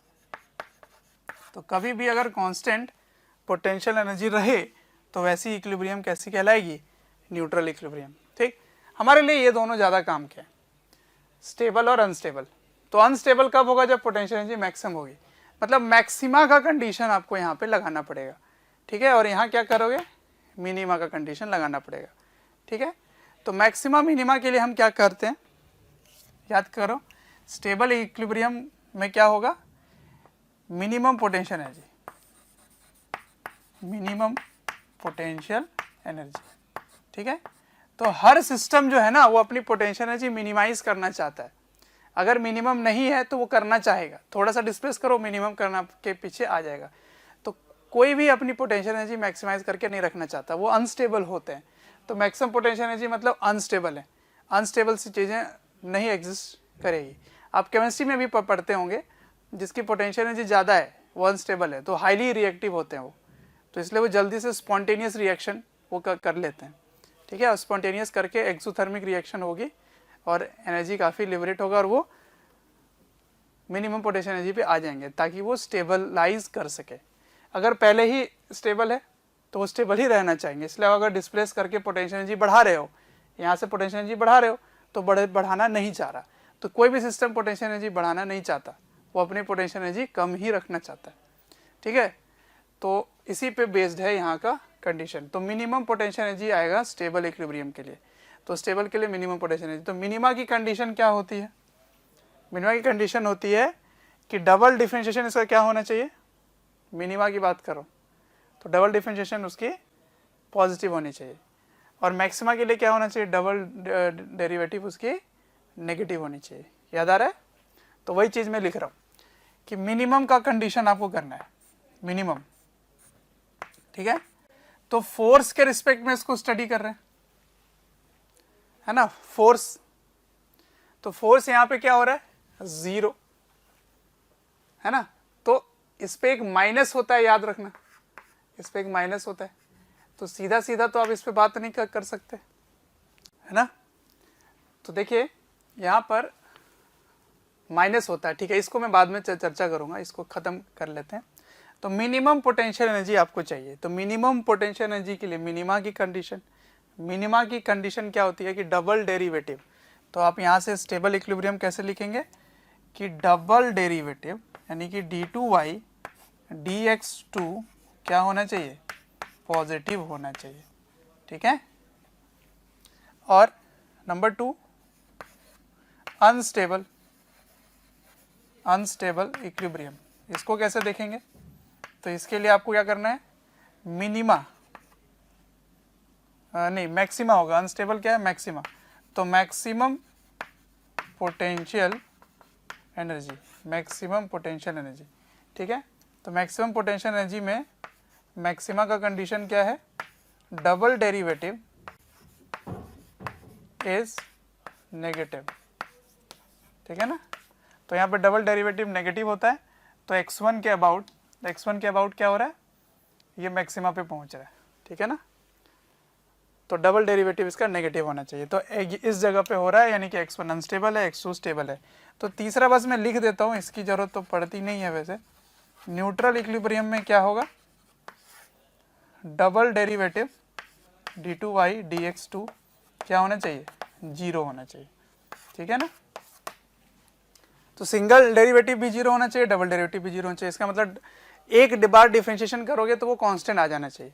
तो कभी भी अगर कांस्टेंट पोटेंशियल एनर्जी रहे तो वैसी इक्विलिब्रियम कैसी कहलाएगी, न्यूट्रल इक्विलिब्रियम। ठीक, हमारे लिए ये दोनों ज़्यादा काम के हैं, स्टेबल और अनस्टेबल। तो अनस्टेबल कब होगा, जब पोटेंशियल एनर्जी मैक्सिमम होगी, मतलब मैक्सिमा का कंडीशन आपको यहाँ पे लगाना पड़ेगा, ठीक है। और यहाँ क्या करोगे, मिनिमा का कंडीशन लगाना पड़ेगा, ठीक है। तो मैक्सिमा मिनिमा के लिए हम क्या करते हैं, याद करो, स्टेबल इक्विलिब्रियम में क्या होगा, minimum potential energy, minimum potential energy, ठीक है। तो हर सिस्टम जो है ना वो अपनी पोटेंशियल एनर्जी मिनिमाइज करना चाहता है, अगर मिनिमम नहीं है तो वो करना चाहेगा, थोड़ा सा डिस्प्लेस करो, मिनिमम करना के पीछे आ जाएगा। तो कोई भी अपनी पोटेंशियल एनर्जी मैक्सिमाइज करके नहीं रखना चाहता, वो अनस्टेबल होते हैं। तो मैक्सिमम पोटेंशियल एनर्जी मतलब अनस्टेबल है, अनस्टेबल सी चीज़ें नहीं एग्जिस्ट करेगी। आप केमिस्ट्री में भी पढ़ते होंगे, जिसकी पोटेंशियल एनर्जी ज़्यादा है वो अनस्टेबल है, तो हाईली रिएक्टिव होते हैं वो, तो इसलिए वो जल्दी से स्पॉन्टेनियस रिएक्शन वो कर लेते हैं, ठीक है। और स्पॉन्टेनियस करके एक्सोथर्मिक रिएक्शन होगी और एनर्जी काफ़ी लिबरेट होगा और वो मिनिमम पोटेंशियल एनर्जी पे आ जाएंगे, ताकि वो स्टेबलाइज कर सके। अगर पहले ही स्टेबल है तो वो स्टेबल ही रहना चाहेंगे, इसलिए अगर डिस्प्लेस करके पोटेंशियल एनर्जी बढ़ा रहे हो, यहाँ से पोटेंशियल एनर्जी बढ़ा रहे हो तो बढ़ाना नहीं चाह रहा। तो कोई भी सिस्टम पोटेंशियल एनर्जी बढ़ाना नहीं चाहता, वो अपनी पोटेंशियल एनर्जी कम ही रखना चाहता है, ठीक है। तो इसी पे बेस्ड है यहाँ का कंडीशन। तो मिनिमम पोटेंशियल एनर्जी आएगा स्टेबल इक्विलिब्रियम के लिए, तो स्टेबल के लिए मिनिमम पोटेंशियल एनर्जी। तो मिनिमा की कंडीशन क्या होती है, मिनिमा की कंडीशन होती है कि डबल डिफरेंशिएशन इसका क्या होना चाहिए, मिनिमा की बात करो तो डबल डिफरेंशिएशन उसकी पॉजिटिव होनी चाहिए, और मैक्सिमा के लिए क्या होना चाहिए, डबल डेरिवेटिव उसकी नेगेटिव होनी चाहिए। याद आ रहा है, तो वही चीज़ मैं लिख रहा हूँ कि मिनिमम का कंडीशन आपको करना है, मिनिमम, ठीक है। तो फोर्स के रिस्पेक्ट में इसको स्टडी कर रहे हैं, है ना, फोर्स। तो फोर्स यहाँ पे क्या हो रहा है, 0, है ना। तो इस पे एक माइनस होता है, याद रखना, इस पे एक माइनस होता है, तो सीधा सीधा तो आप इस पे बात नहीं कर सकते, है ना। तो देखिए यहाँ पर माइनस होता है, ठीक है, इसको मैं बाद में चर्चा करूंगा, इसको खत्म कर लेते हैं। तो मिनिमम पोटेंशियल एनर्जी आपको चाहिए, तो मिनिमम पोटेंशियल एनर्जी के लिए मिनिमा की कंडीशन, मिनिमा की कंडीशन क्या होती है कि डबल डेरिवेटिव। तो आप यहाँ से स्टेबल इक्विलिब्रियम कैसे लिखेंगे कि डबल डेरिवेटिव यानी कि d2y dx2 क्या होना चाहिए, पॉजिटिव होना चाहिए, ठीक है। और नंबर 2 अनस्टेबल, अनस्टेबल इक्विलिब्रियम, इसको कैसे देखेंगे, तो इसके लिए आपको क्या करना है, मिनिमा नहीं मैक्सिमा होगा, अनस्टेबल क्या है, मैक्सिमा। तो maximum potential energy, maximum potential energy, ठीक है। तो मैक्सिमम पोटेंशियल एनर्जी में मैक्सिमा का कंडीशन क्या है, डबल डेरिवेटिव इज नेगेटिव, ठीक है ना। तो यहाँ पे डबल डेरिवेटिव नेगेटिव होता है, तो x1 के अबाउट क्या हो रहा है, ये मैक्सिमा पे पहुँच रहा है, ठीक है ना। तो डबल डेरिवेटिव इसका नेगेटिव होना चाहिए, तो इस जगह पे हो रहा है, यानी कि x1 अनस्टेबल है, x2 स्टेबल है। तो तीसरा बस मैं लिख देता हूँ, इसकी जरूरत तो पड़ती नहीं है वैसे। न्यूट्रल इक्विलिब्रियम में क्या होगा, डबल डेरिवेटिव d2y dx2 क्या होना चाहिए, 0 होना चाहिए, ठीक है ना। तो सिंगल डेरिवेटिव भी 0 होना चाहिए, डबल डेरिवेटिव भी 0 होना चाहिए। इसका मतलब एक बार डिफरेंशिएशन करोगे तो वो कांस्टेंट आ जाना चाहिए,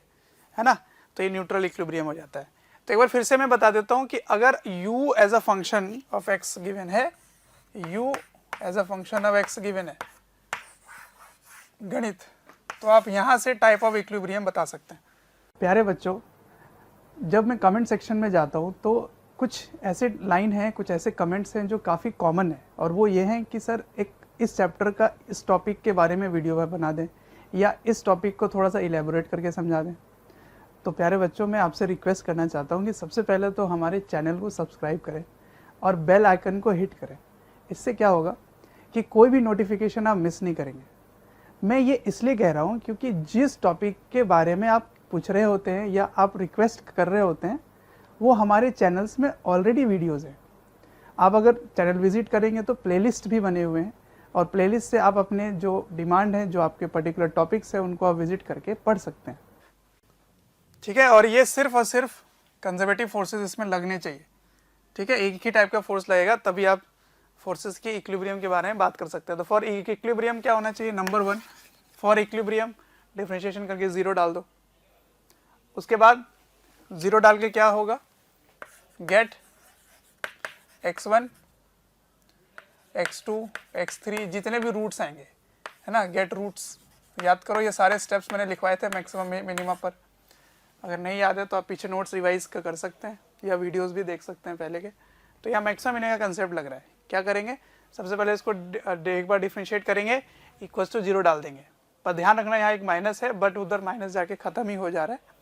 है ना। तो ये न्यूट्रल इक्विलिब्रियम हो जाता है। तो एक बार फिर से मैं बता देता हूँ कि अगर u as a function of x given है, u as a function of x given है गणित, तो आप यहाँ से टाइप ऑफ इक्विलिब्रियम बता सकते हैं। प्यारे बच्चों, जब मैं कमेंट सेक्शन में जाता हूँ तो कुछ ऐसे लाइन हैं, कुछ ऐसे कमेंट्स हैं जो काफ़ी कॉमन है, और वो ये हैं कि सर एक इस चैप्टर का इस टॉपिक के बारे में वीडियो बना दें, या इस टॉपिक को थोड़ा सा इलेबोरेट करके समझा दें। तो प्यारे बच्चों, मैं आपसे रिक्वेस्ट करना चाहता हूँ कि सबसे पहले तो हमारे चैनल को सब्सक्राइब करें और बेल आइकन को हिट करें। इससे क्या होगा कि कोई भी नोटिफिकेशन आप मिस नहीं करेंगे। मैं ये इसलिए कह रहा हूँ क्योंकि जिस टॉपिक के बारे में आप पूछ रहे होते हैं या आप रिक्वेस्ट कर रहे होते हैं, वो हमारे चैनल्स में ऑलरेडी वीडियोज़ हैं। आप अगर चैनल विजिट करेंगे तो प्लेलिस्ट भी बने हुए हैं, और प्लेलिस्ट से आप अपने जो डिमांड है, जो आपके पर्टिकुलर टॉपिक्स हैं, उनको आप विजिट करके पढ़ सकते हैं। ठीक है, और ये सिर्फ और सिर्फ कंजर्वेटिव फोर्सेस इसमें लगने चाहिए। ठीक है, एक ही टाइप का फोर्स लगेगा तभी आप फोर्सेस की इक्विलिब्रियम के बारे में बात कर सकते हैं। तो फॉर इक्विलिब्रियम क्या होना चाहिए? नंबर 1, फॉर इक्विलिब्रियम डिफरेंशिएशन करके 0 डाल दो। उसके बाद 0 डाल के क्या होगा? गेट x1 x2 x3 जितने भी रूट्स आएंगे, है ना, गेट रूट्स। याद करो, ये सारे स्टेप्स मैंने लिखवाए थे मैक्सिमम मिनिमम पर। अगर नहीं याद है तो आप पीछे नोट्स रिवाइज कर सकते हैं या वीडियोस भी देख सकते हैं पहले के। तो यहाँ मैक्सिमम मिनिमम का कंसेप्ट लग रहा है। क्या करेंगे? सबसे पहले इसको एक बार डिफरेंशिएट करेंगे, इक्वल्स टू 0 डाल देंगे। पर ध्यान रखना, यहाँ एक माइनस है, बट उधर माइनस जाके खत्म ही हो जा रहा है।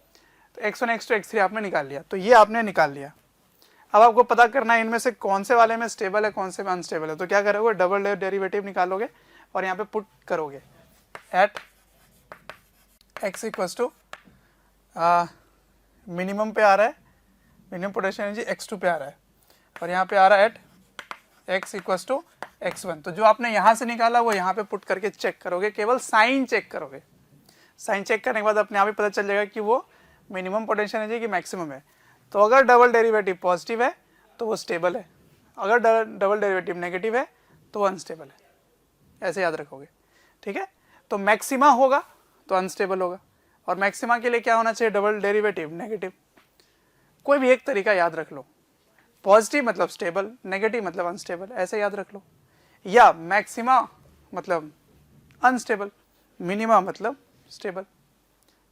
तो x1 x2 x3 आपने निकाल लिया, तो ये आपने निकाल लिया। अब आपको पता करना है इनमें से कौन से वाले में स्टेबल है, कौन से में अनस्टेबल है। तो क्या करोगे? डबल डेरिवेटिव निकालोगे और यहाँ पे पुट करोगे at x equals to minimum पे आ रहा है, मिनिमम पोटेंशियल एनर्जी x2 पे आ रहा है, और यहाँ पे आ रहा है at x equals to x1। तो जो आपने यहाँ से निकाला वो यहाँ पे पुट करके चेक करोगे, केवल साइन चेक करोगे। साइन चेक करने के बाद अपने आप ही पता चल जाएगा कि वो मिनिमम पोटेंशियल एनर्जी कि मैक्सिमम है। तो अगर डबल डेरिवेटिव पॉजिटिव है तो वो स्टेबल है, अगर डबल डेरिवेटिव नेगेटिव है तो वो अनस्टेबल है। ऐसे याद रखोगे। ठीक है, तो मैक्सिमा होगा तो अनस्टेबल होगा, और मैक्सिमा के लिए क्या होना चाहिए? Double derivative negative. कोई भी एक तरीका याद रख लो, पॉजिटिव मतलब स्टेबल, नेगेटिव मतलब अनस्टेबल, ऐसे याद रख लो। या मैक्सिमा मतलब अनस्टेबल, मिनिमा मतलब स्टेबल।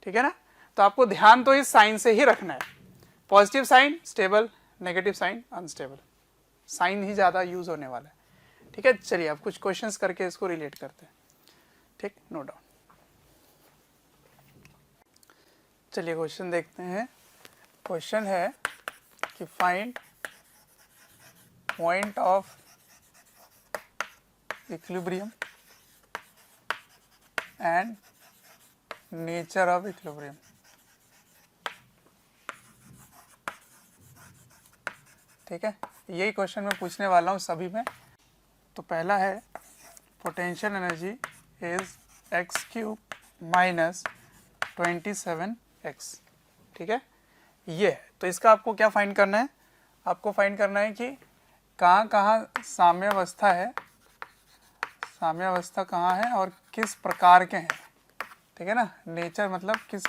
ठीक है ना? तो आपको ध्यान तो इस साइन से ही रखना है। Positive sign stable, negative sign unstable. Sign ही ज़्यादा यूज होने वाला है। ठीक है, चलिए अब कुछ क्वेश्चंस करके इसको रिलेट करते हैं। ठीक, नो डाउट। चलिए क्वेश्चन देखते हैं। क्वेश्चन है कि find point of equilibrium and nature of equilibrium. ठीक है, यही क्वेश्चन मैं पूछने वाला हूँ सभी में। तो पहला है potential energy is x³ minus 27x। ठीक है, ये है। तो इसका आपको क्या फाइंड करना है? आपको फाइंड करना है कि कहाँ कहाँ साम्यावस्था है, साम्यावस्था कहाँ है और किस प्रकार के हैं। ठीक है ना, नेचर मतलब किस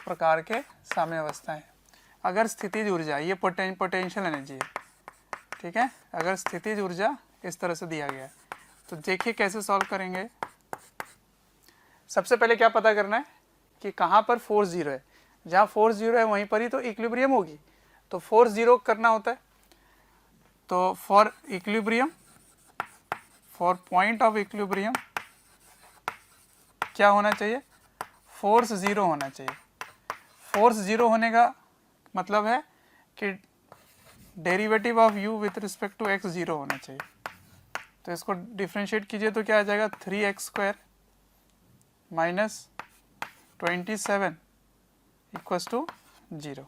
प्रकार के साम्यावस्था है। अगर स्थितिज ऊर्जा, ये पोटेंशियल एनर्जी है। ठीक है, अगर स्थितिज ऊर्जा इस तरह से दिया गया है, तो देखिए कैसे सॉल्व करेंगे। सबसे पहले क्या पता करना है कि कहाँ पर फोर्स 0 है। जहाँ फोर्स 0 है वहीं पर ही तो इक्विलिब्रियम होगी। तो फोर्स 0 करना होता है। तो for equilibrium, for point of equilibrium क्या होना चाहिए? फोर्स 0 होना चाहिए। फोर्स 0 होने का मतलब है कि derivative of u with respect to x 0 होना चाहिए। तो इसको डिफ्रेंशिएट कीजिए तो क्या आ जाएगा? 3x² minus 27 equals to 0।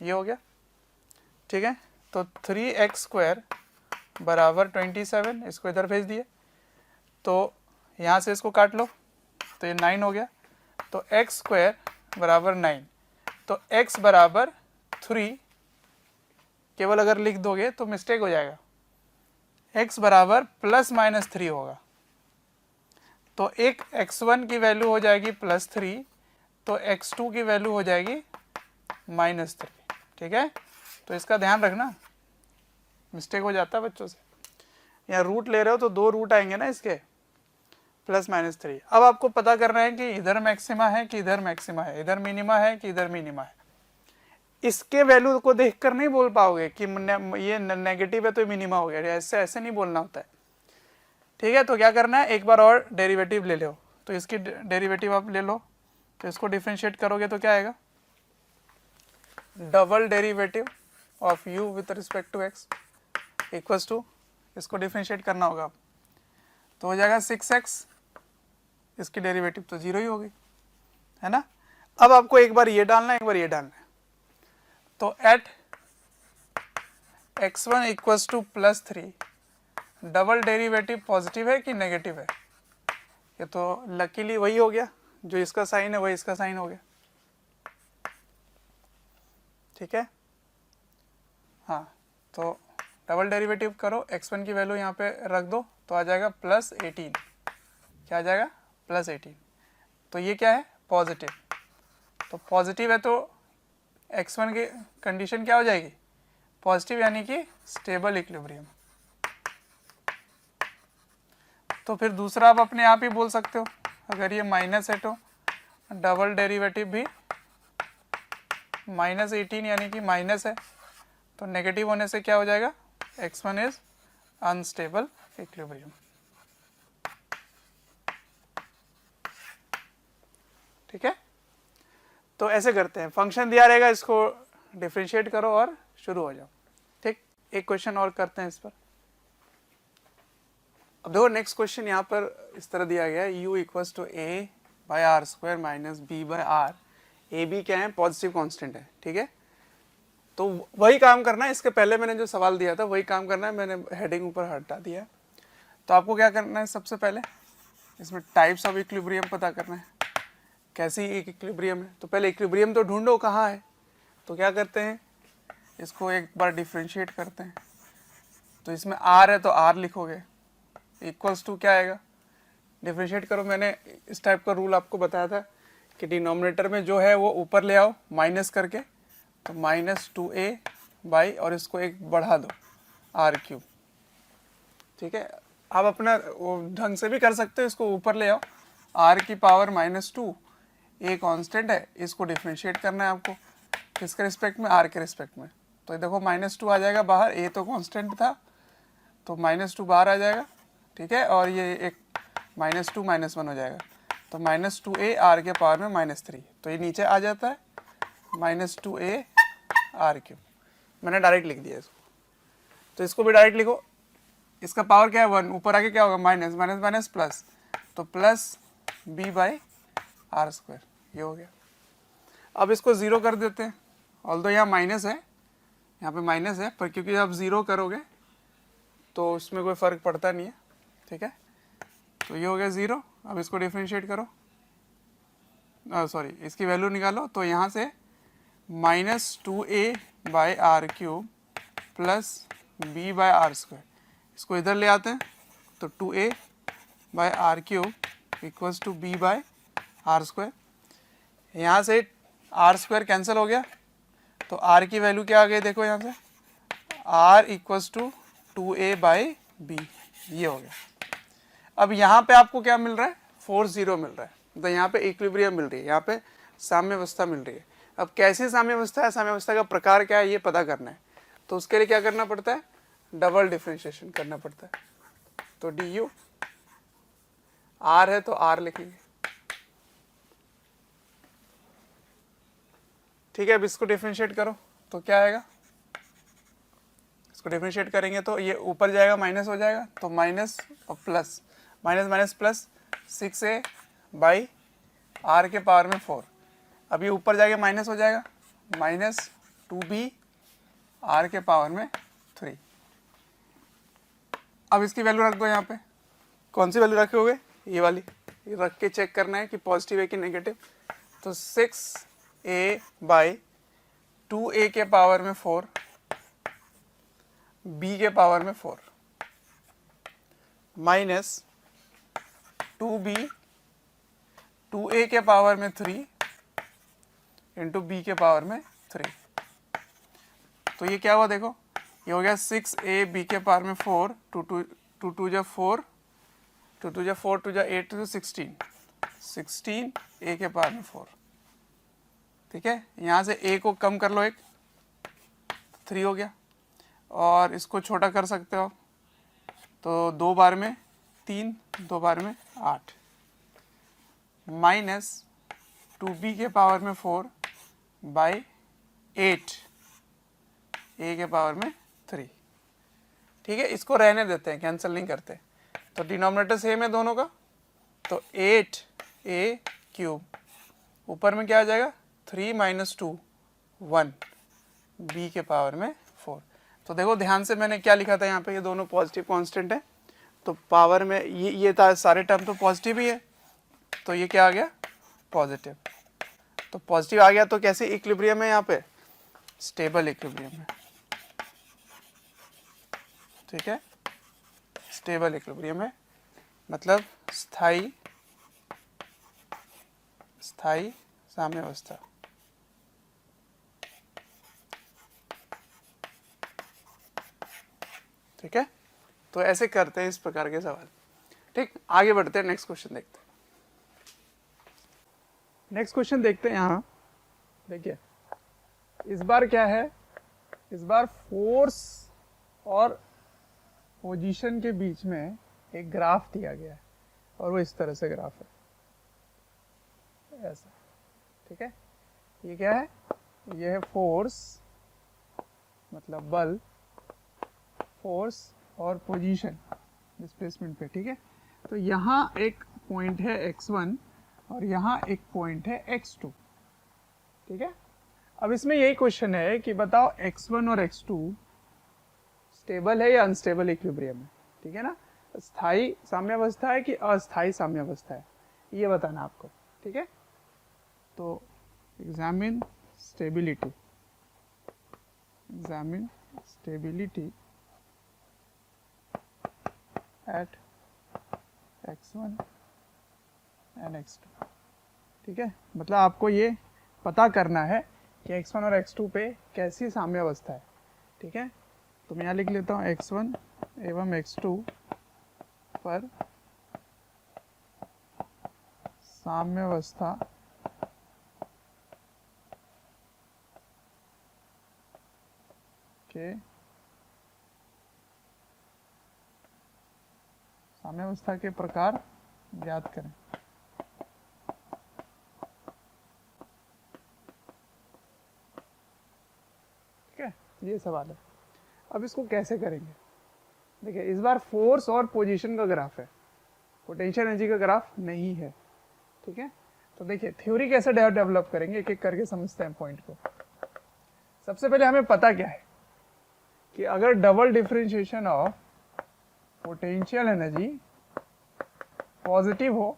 ये हो गया। ठीक है, तो 3x² बराबर 27, इसको इधर भेज दिए। तो यहाँ से इसको काट लो तो ये 9 हो गया। तो x² बराबर 9, तो x बराबर 3 केवल अगर लिख दोगे तो मिस्टेक हो जाएगा। x बराबर प्लस माइनस 3 होगा। तो एक x1 की वैल्यू हो जाएगी +3, तो x2 की वैल्यू हो जाएगी -3। ठीक है, तो इसका ध्यान रखना, मिस्टेक हो जाता है बच्चों से। यहाँ रूट ले रहे हो तो 2 रूट आएंगे ना इसके, प्लस माइनस 3। अब आपको पता करना है कि इधर मैक्सिमा है कि इधर मैक्सिमा है, इधर मिनिमा है कि इधर मिनिमा है। इसके वैल्यू को देखकर नहीं बोल पाओगे कि ये नेगेटिव है तो मिनिमा हो गया, ऐसे ऐसे नहीं बोलना होता है, ठीक है। तो क्या करना है, एक बार और डेरिवेटिव ले लो। तो इसकी डेरिवेटिव आप ले लो, तो इसको डिफ्रेंशिएट करोगे तो क्या आएगा, double derivative of u with respect to x equals to, इसको डिफ्रेंशिएट करना होगा आप, तो हो जाएगा 6x, इसकी डेरिवेटिव तो 0 ही होगी, है ना। अब आपको एक बार ये डालना है, एक बार ये डालना है। तो at x1 equals to plus 3 double derivative positive है कि नेगेटिव है, ये तो लकीली वही हो गया, जो इसका साइन है वही इसका साइन हो गया, ठीक है। हाँ, तो डबल डेरिवेटिव करो, x1 की वैल्यू यहाँ पे रख दो तो आ जाएगा प्लस 18, क्या आ जाएगा प्लस 18। तो ये क्या है, पॉजिटिव, तो पॉजिटिव है तो x1 की कंडीशन क्या हो जाएगी, पॉजिटिव, यानी कि स्टेबल इक्विलिब्रियम। तो फिर दूसरा आप अपने आप ही बोल सकते हो, अगर ये माइनस है तो डबल डेरिवेटिव भी माइनस 18 यानी कि माइनस है, तो नेगेटिव होने से क्या हो जाएगा, x1 इज अनस्टेबल इक्विलिब्रियम, ठीक है। तो ऐसे करते हैं, फंक्शन दिया रहेगा, इसको डिफरेंशिएट करो और शुरू हो जाओ, ठीक। एक क्वेश्चन और करते हैं इस पर। अब देखो नेक्स्ट क्वेश्चन यहाँ पर इस तरह दिया गया है, u equals to a by r square minus b by r, a b क्या है, पॉजिटिव कांस्टेंट है, ठीक है। तो वही काम करना है, इसके पहले मैंने जो सवाल दिया था वही काम करना है, मैंने हेडिंग ऊपर हटा दिया है। तो आपको क्या करना है, सबसे पहले इसमें टाइप्स ऑफ इक्विलिब्रियम पता करना है, कैसी एक इक्विलिब्रियम है। तो पहले इक्विलिब्रियम तो ढूंढो कहाँ है, तो क्या करते हैं, इसको एक बार डिफ्रेंशिएट करते हैं। तो इसमें r है तो r लिखोगे, इक्वल्स टू क्या आएगा, डिफ्रेंशिएट करो, मैंने इस टाइप का रूल आपको बताया था कि डिनोमिनेटर में जो है वो ऊपर ले आओ माइनस करके, तो माइनस 2a बाई, और इसको एक बढ़ा दो r3, ठीक है। आप अपना वो ढंग से भी कर सकते हो, इसको ऊपर ले आओ, r की पावर -2, a कांस्टेंट है, इसको डिफ्रेंशिएट करना है आपको, किसके रिस्पेक्ट में, r के रिस्पेक्ट में। तो ये देखो -2 आ जाएगा बाहर, a तो कांस्टेंट था तो -2 बाहर आ जाएगा, ठीक है। और ये एक -2 -1 हो जाएगा, तो -2a r के पावर में -3, तो ये नीचे आ जाता है -2a r3। मैंने डायरेक्ट लिख दिया इसको, तो इसको भी डायरेक्ट लिखो, इसका पावर क्या है 1, ऊपर आके क्या होगा माइनस माइनस माइनस प्लस, तो plus b by r square, ये हो गया। अब इसको 0 कर देते हैं, ऑल्दो यहाँ माइनस है, यहाँ पे माइनस है, पर क्योंकि आप 0 करोगे तो उसमें कोई फ़र्क पड़ता नहीं है, ठीक है। तो ये हो गया 0। अब इसको डिफ्रेंशिएट करो, सॉरी इसकी वैल्यू निकालो, तो यहाँ से -2a by r cube plus b by r square, इसको इधर ले आते हैं, तो 2a by r cube equals to b by r square. यहाँ से आर स्क्वायर कैंसिल हो गया, तो r की वैल्यू क्या आ गई, देखो यहाँ से r equals to 2a by b, ये हो गया। अब यहाँ पे आपको क्या मिल रहा है, 4-0 मिल रहा है, तो यहाँ पे इक्विलिब्रियम मिल रही है, यहाँ पे साम्यावस्था मिल रही है। अब कैसी साम्यावस्था है, साम्यावस्था का प्रकार क्या है, ये पता करना है, तो उसके लिए क्या करना पड़ता है, डबल डिफ्रेंशिएशन करना पड़ता है। तो du, r है तो r लिखेंगे, ठीक है। अब इसको डिफ्रेंशिएट करो तो क्या आएगा, इसको डिफ्रेंशिएट करेंगे तो ये ऊपर जाएगा माइनस हो जाएगा, तो माइनस और plus, minus minus plus 6a by r के पावर में 4। अब ये ऊपर जाके माइनस हो जाएगा, -2b r के पावर में 3। अब इसकी वैल्यू रख दो यहाँ पे, कौन सी वैल्यू रखे होगे, ये वाली, ये रख के चेक करना है कि पॉजिटिव है कि नेगेटिव। तो 6a बाई 2a के पावर में 4, b के पावर में 4, माइनस 2b 2a के पावर में 3 इंटू b के पावर में 3। तो ये क्या हुआ, देखो ये हो गया 6a b के पावर में 4, 2 2 जा 4 2 2 जा 4, 2 जा 8, 2 16, 16 a के पावर में 4, ठीक है। यहाँ से a को कम कर लो, एक 3 हो गया, और इसको छोटा कर सकते हो, तो 2 बार में 3, 2 बार में 8, माइनस 2b के पावर में 4 बाई 8 a के पावर में 3, ठीक है। इसको रहने देते हैं, कैंसिल नहीं करते, तो डिनोमिनेटर सेम है दोनों का, तो 8a क्यूब, ऊपर में क्या आ जाएगा 3 माइनस 2 1 b के पावर में 4। तो देखो ध्यान से मैंने क्या लिखा था यहाँ पे, ये दोनों पॉजिटिव कांस्टेंट है, तो पावर में ये था, सारे टर्म तो पॉजिटिव ही है, तो ये क्या आ गया पॉजिटिव, तो पॉजिटिव आ गया, तो कैसे इक्विलिब्रियम है यहाँ पे, स्टेबल इक्विलिब्रियम है, ठीक है, स्टेबल इक्विलिब्रियम है, मतलब स्थाई साम्यावस्था। ठीक है, तो ऐसे करते हैं इस प्रकार के सवाल। ठीक, आगे बढ़ते हैं, नेक्स्ट क्वेश्चन देखते हैं। नेक्स्ट क्वेश्चन देखते हैं यहाँ, देखिए इस बार क्या है, इस बार फोर्स और पोजीशन के बीच में एक ग्राफ दिया गया है, और वो इस तरह से ग्राफ है, ऐसा, ठीक है। ये क्या है, ये है फोर्स, मतलब बल, फोर्स और पोजीशन डिस्प्लेसमेंट पे, ठीक है। तो यहाँ एक पॉइंट है x1 और यहाँ एक पॉइंट है x2, ठीक है। अब इसमें यही क्वेश्चन है कि बताओ x1 और x2 स्टेबल है या अनस्टेबल इक्विलिब्रियम है, ठीक है ना, स्थायी साम्यावस्था है कि अस्थायी साम्यावस्था है, ये बताना आपको, ठीक है। तो examine stability eight x1 and x2, ठीक है। मतलब आपको ये पता करना है कि x1 और x2 पे कैसी साम्यावस्था है, ठीक है। तो मैं यहाँ लिख लेता हूँ x1 एवं x2 पर साम्यावस्था के साम्यावस्था के प्रकार ज्ञात करें। ठीक है, ये सवाल है। अब इसको कैसे करेंगे, देखिए इस बार फोर्स और पोजीशन का ग्राफ है, पोटेंशियल एनर्जी का ग्राफ नहीं है, ठीक है। तो देखिए थ्योरी कैसे डेवलप करेंगे, एक एक करके समझते हैं पॉइंट को। सबसे पहले हमें पता क्या है कि अगर double differentiation of potential energy positive हो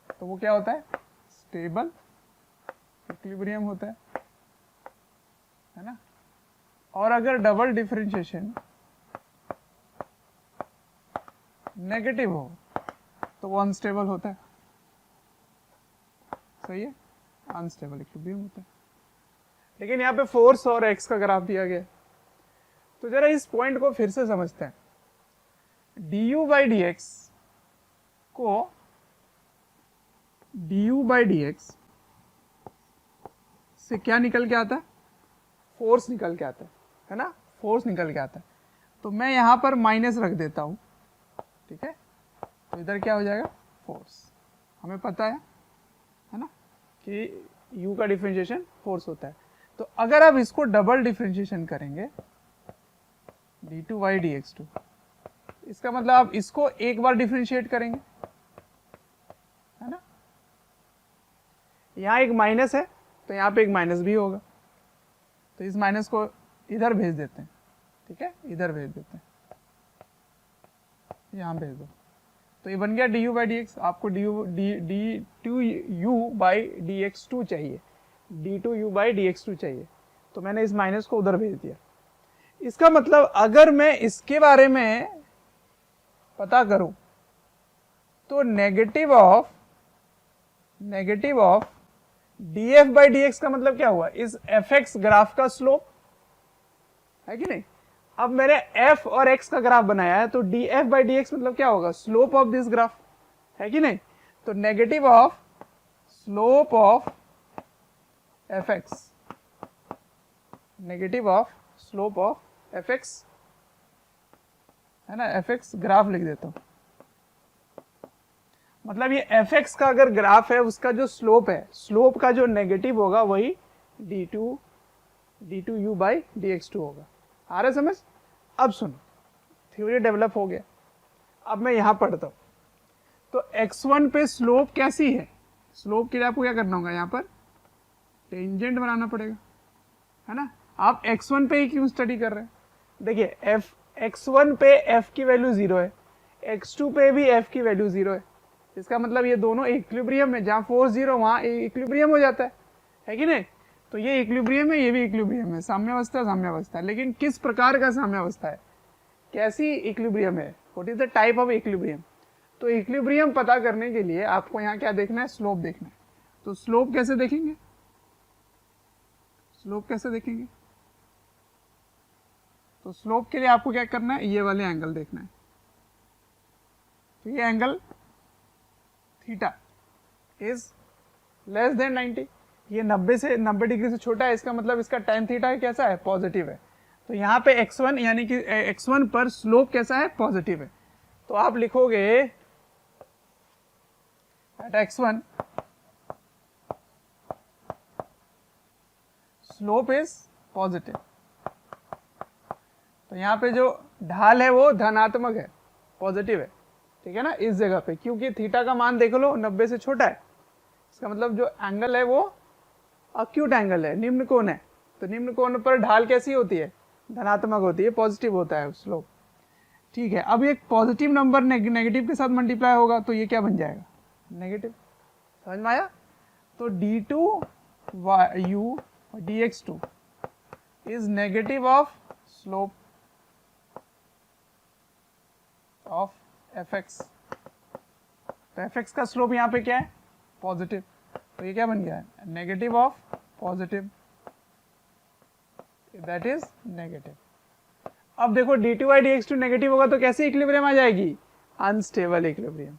तो वो क्या होता है, स्टेबल इक्विलिब्रियम होता है ना। और अगर डबल डिफरेंशिएशन नेगेटिव हो तो वो अनस्टेबल होता है, सही है, अनस्टेबल इक्विलिब्रियम होता है। लेकिन यहाँ पे फोर्स और एक्स का ग्राफ दिया गया, तो जरा इस पॉइंट को फिर से समझते हैं। du by dx को du by dx से क्या निकल के आता है, फोर्स निकल के आता है ना, फोर्स निकल के आता है। तो मैं यहाँ पर माइनस रख देता हूँ, ठीक है, तो इधर क्या हो जाएगा, फोर्स। हमें पता है ना कि u का डिफरेंशिएशन फोर्स होता है। तो अगर आप इसको डबल डिफरेंशिएशन करेंगे d2 by dx2, इसका मतलब आप इसको एक बार डिफरेंशिएट करेंगे, है ना। यहाँ एक माइनस है तो यहाँ पे एक माइनस भी होगा, तो इस माइनस को इधर भेज देते हैं, ठीक है, इधर भेज देते हैं, यहाँ भेज दो, तो ये बन गया du by dx। आपको d2u by dx2 चाहिए, d2u by dx2 चाहिए, तो मैंने इस माइनस को उधर भेज दिया। इसका मतलब अगर मैं इसके बारे में पता करूं तो negative of df by dx का मतलब क्या हुआ, इस fx ग्राफ का स्लोप है कि नहीं। अब मैंने f और x का ग्राफ बनाया है, तो df बाई dx मतलब क्या होगा, स्लोप ऑफ दिस ग्राफ, है कि नहीं। तो negative of slope of fx, negative of slope of fx, है ना, fx ग्राफ लिख देता हूं। मतलब ये fx का अगर ग्राफ है, उसका जो स्लोप है, स्लोप का जो नेगेटिव होगा वही d2u बाई dx2 होगा। आ रहा है समझ। अब सुनो, थ्योरी डेवलप हो गया, अब मैं यहां पढ़ता हूं। तो x1 पे स्लोप कैसी है, स्लोप के लिए आपको क्या करना होगा, यहां पर टेंजेंट बनाना पड़ेगा, है ना। आप x1 पे ही क्यों स्टडी कर रहे हैं, देखिए x1 पे f की वैल्यू 0 है, x2 पे भी f की वैल्यू 0 है, इसका मतलब ये दोनों इक्विलिब्रियम है, जहां फोर्स 0 वहां इक्विलिब्रियम हो जाता है कि नहीं। तो ये इक्विलिब्रियम है, ये भी इक्विलिब्रियम है, साम्यावस्था साम्यावस्था, लेकिन किस प्रकार का साम्यावस्था है, कैसी इक्विलिब्रियम है, what is the type of equilibrium. तो इक्विलिब्रियम पता करने के लिए आपको यहाँ क्या देखना है, स्लोप देखना है। तो स्लोप कैसे देखेंगे, स्लोप कैसे देखेंगे, तो स्लोप के लिए आपको क्या करना है, ये वाले एंगल देखना है। तो ये angle theta is less than 90, ये 90 डिग्री से छोटा है, इसका मतलब इसका tan थीटा कैसा है, पॉजिटिव है। तो यहाँ पे x1 यानी कि x1 पर स्लोप कैसा है, पॉजिटिव है। तो आप लिखोगे eight x1 slope is positive. तो यहाँ पे जो ढाल है वो धनात्मक है, पॉजिटिव है, ठीक है ना, इस जगह पे, क्योंकि थीटा का मान देख लो 90 से छोटा है, इसका मतलब जो एंगल है वो अक्यूट एंगल है, निम्न कोण है। तो निम्न कोण पर ढाल कैसी होती है, धनात्मक होती है, पॉजिटिव होता है स्लोप, ठीक है। अब एक पॉजिटिव नंबर नेगेटिव के साथ मल्टीप्लाई होगा तो ये क्या बन जाएगा, नेगेटिव, समझ में आया। तो d2u dx2 is negative of slope of fx। तो fx का स्लोप यहाँ पे क्या है, पॉजिटिव, तो ये क्या बन गया है, negative of positive, that is negative. अब देखो d2 बाई dx2 नेगेटिव होगा तो कैसे इक्विलिब्रियम आ जाएगी, अनस्टेबल इक्विलिब्रियम,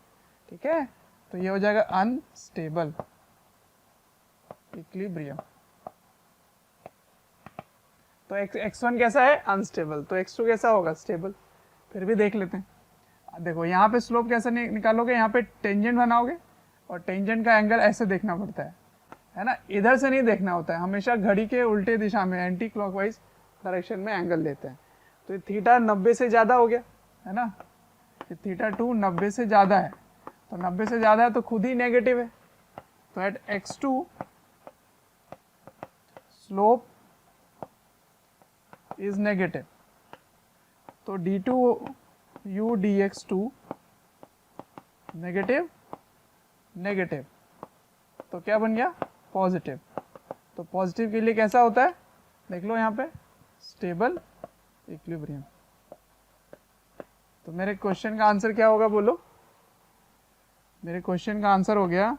ठीक है। तो ये हो जाएगा अनस्टेबल इक्विलिब्रियम। तो x1 कैसा है, अनस्टेबल, तो x2 कैसा होगा, स्टेबल। फिर भी देख लेते हैं, देखो यहाँ पे स्लोप कैसे निकालोगे, यहाँ पे टेंजेंट बनाओगे, और टेंजेंट का एंगल ऐसे देखना पड़ता है ना, इधर से नहीं देखना होता है, हमेशा घड़ी के उल्टे दिशा में, एंटी क्लॉकवाइज डायरेक्शन में एंगल लेते हैं। तो ये थीटा 90 से ज़्यादा हो गया, है ना, ये थीटा 2 90 से ज़्यादा है, तो 90 से ज़्यादा है तो खुद ही नेगेटिव है। तो eight x2 slope is negative, तो d2u dx2 नेगेटिव नेगेटिव, तो क्या बन गया, पॉजिटिव। तो पॉजिटिव के लिए कैसा होता है, देख लो यहाँ पे, स्टेबल इक्विलिब्रियम। तो मेरे क्वेश्चन का आंसर क्या होगा, बोलो, मेरे क्वेश्चन का आंसर हो गया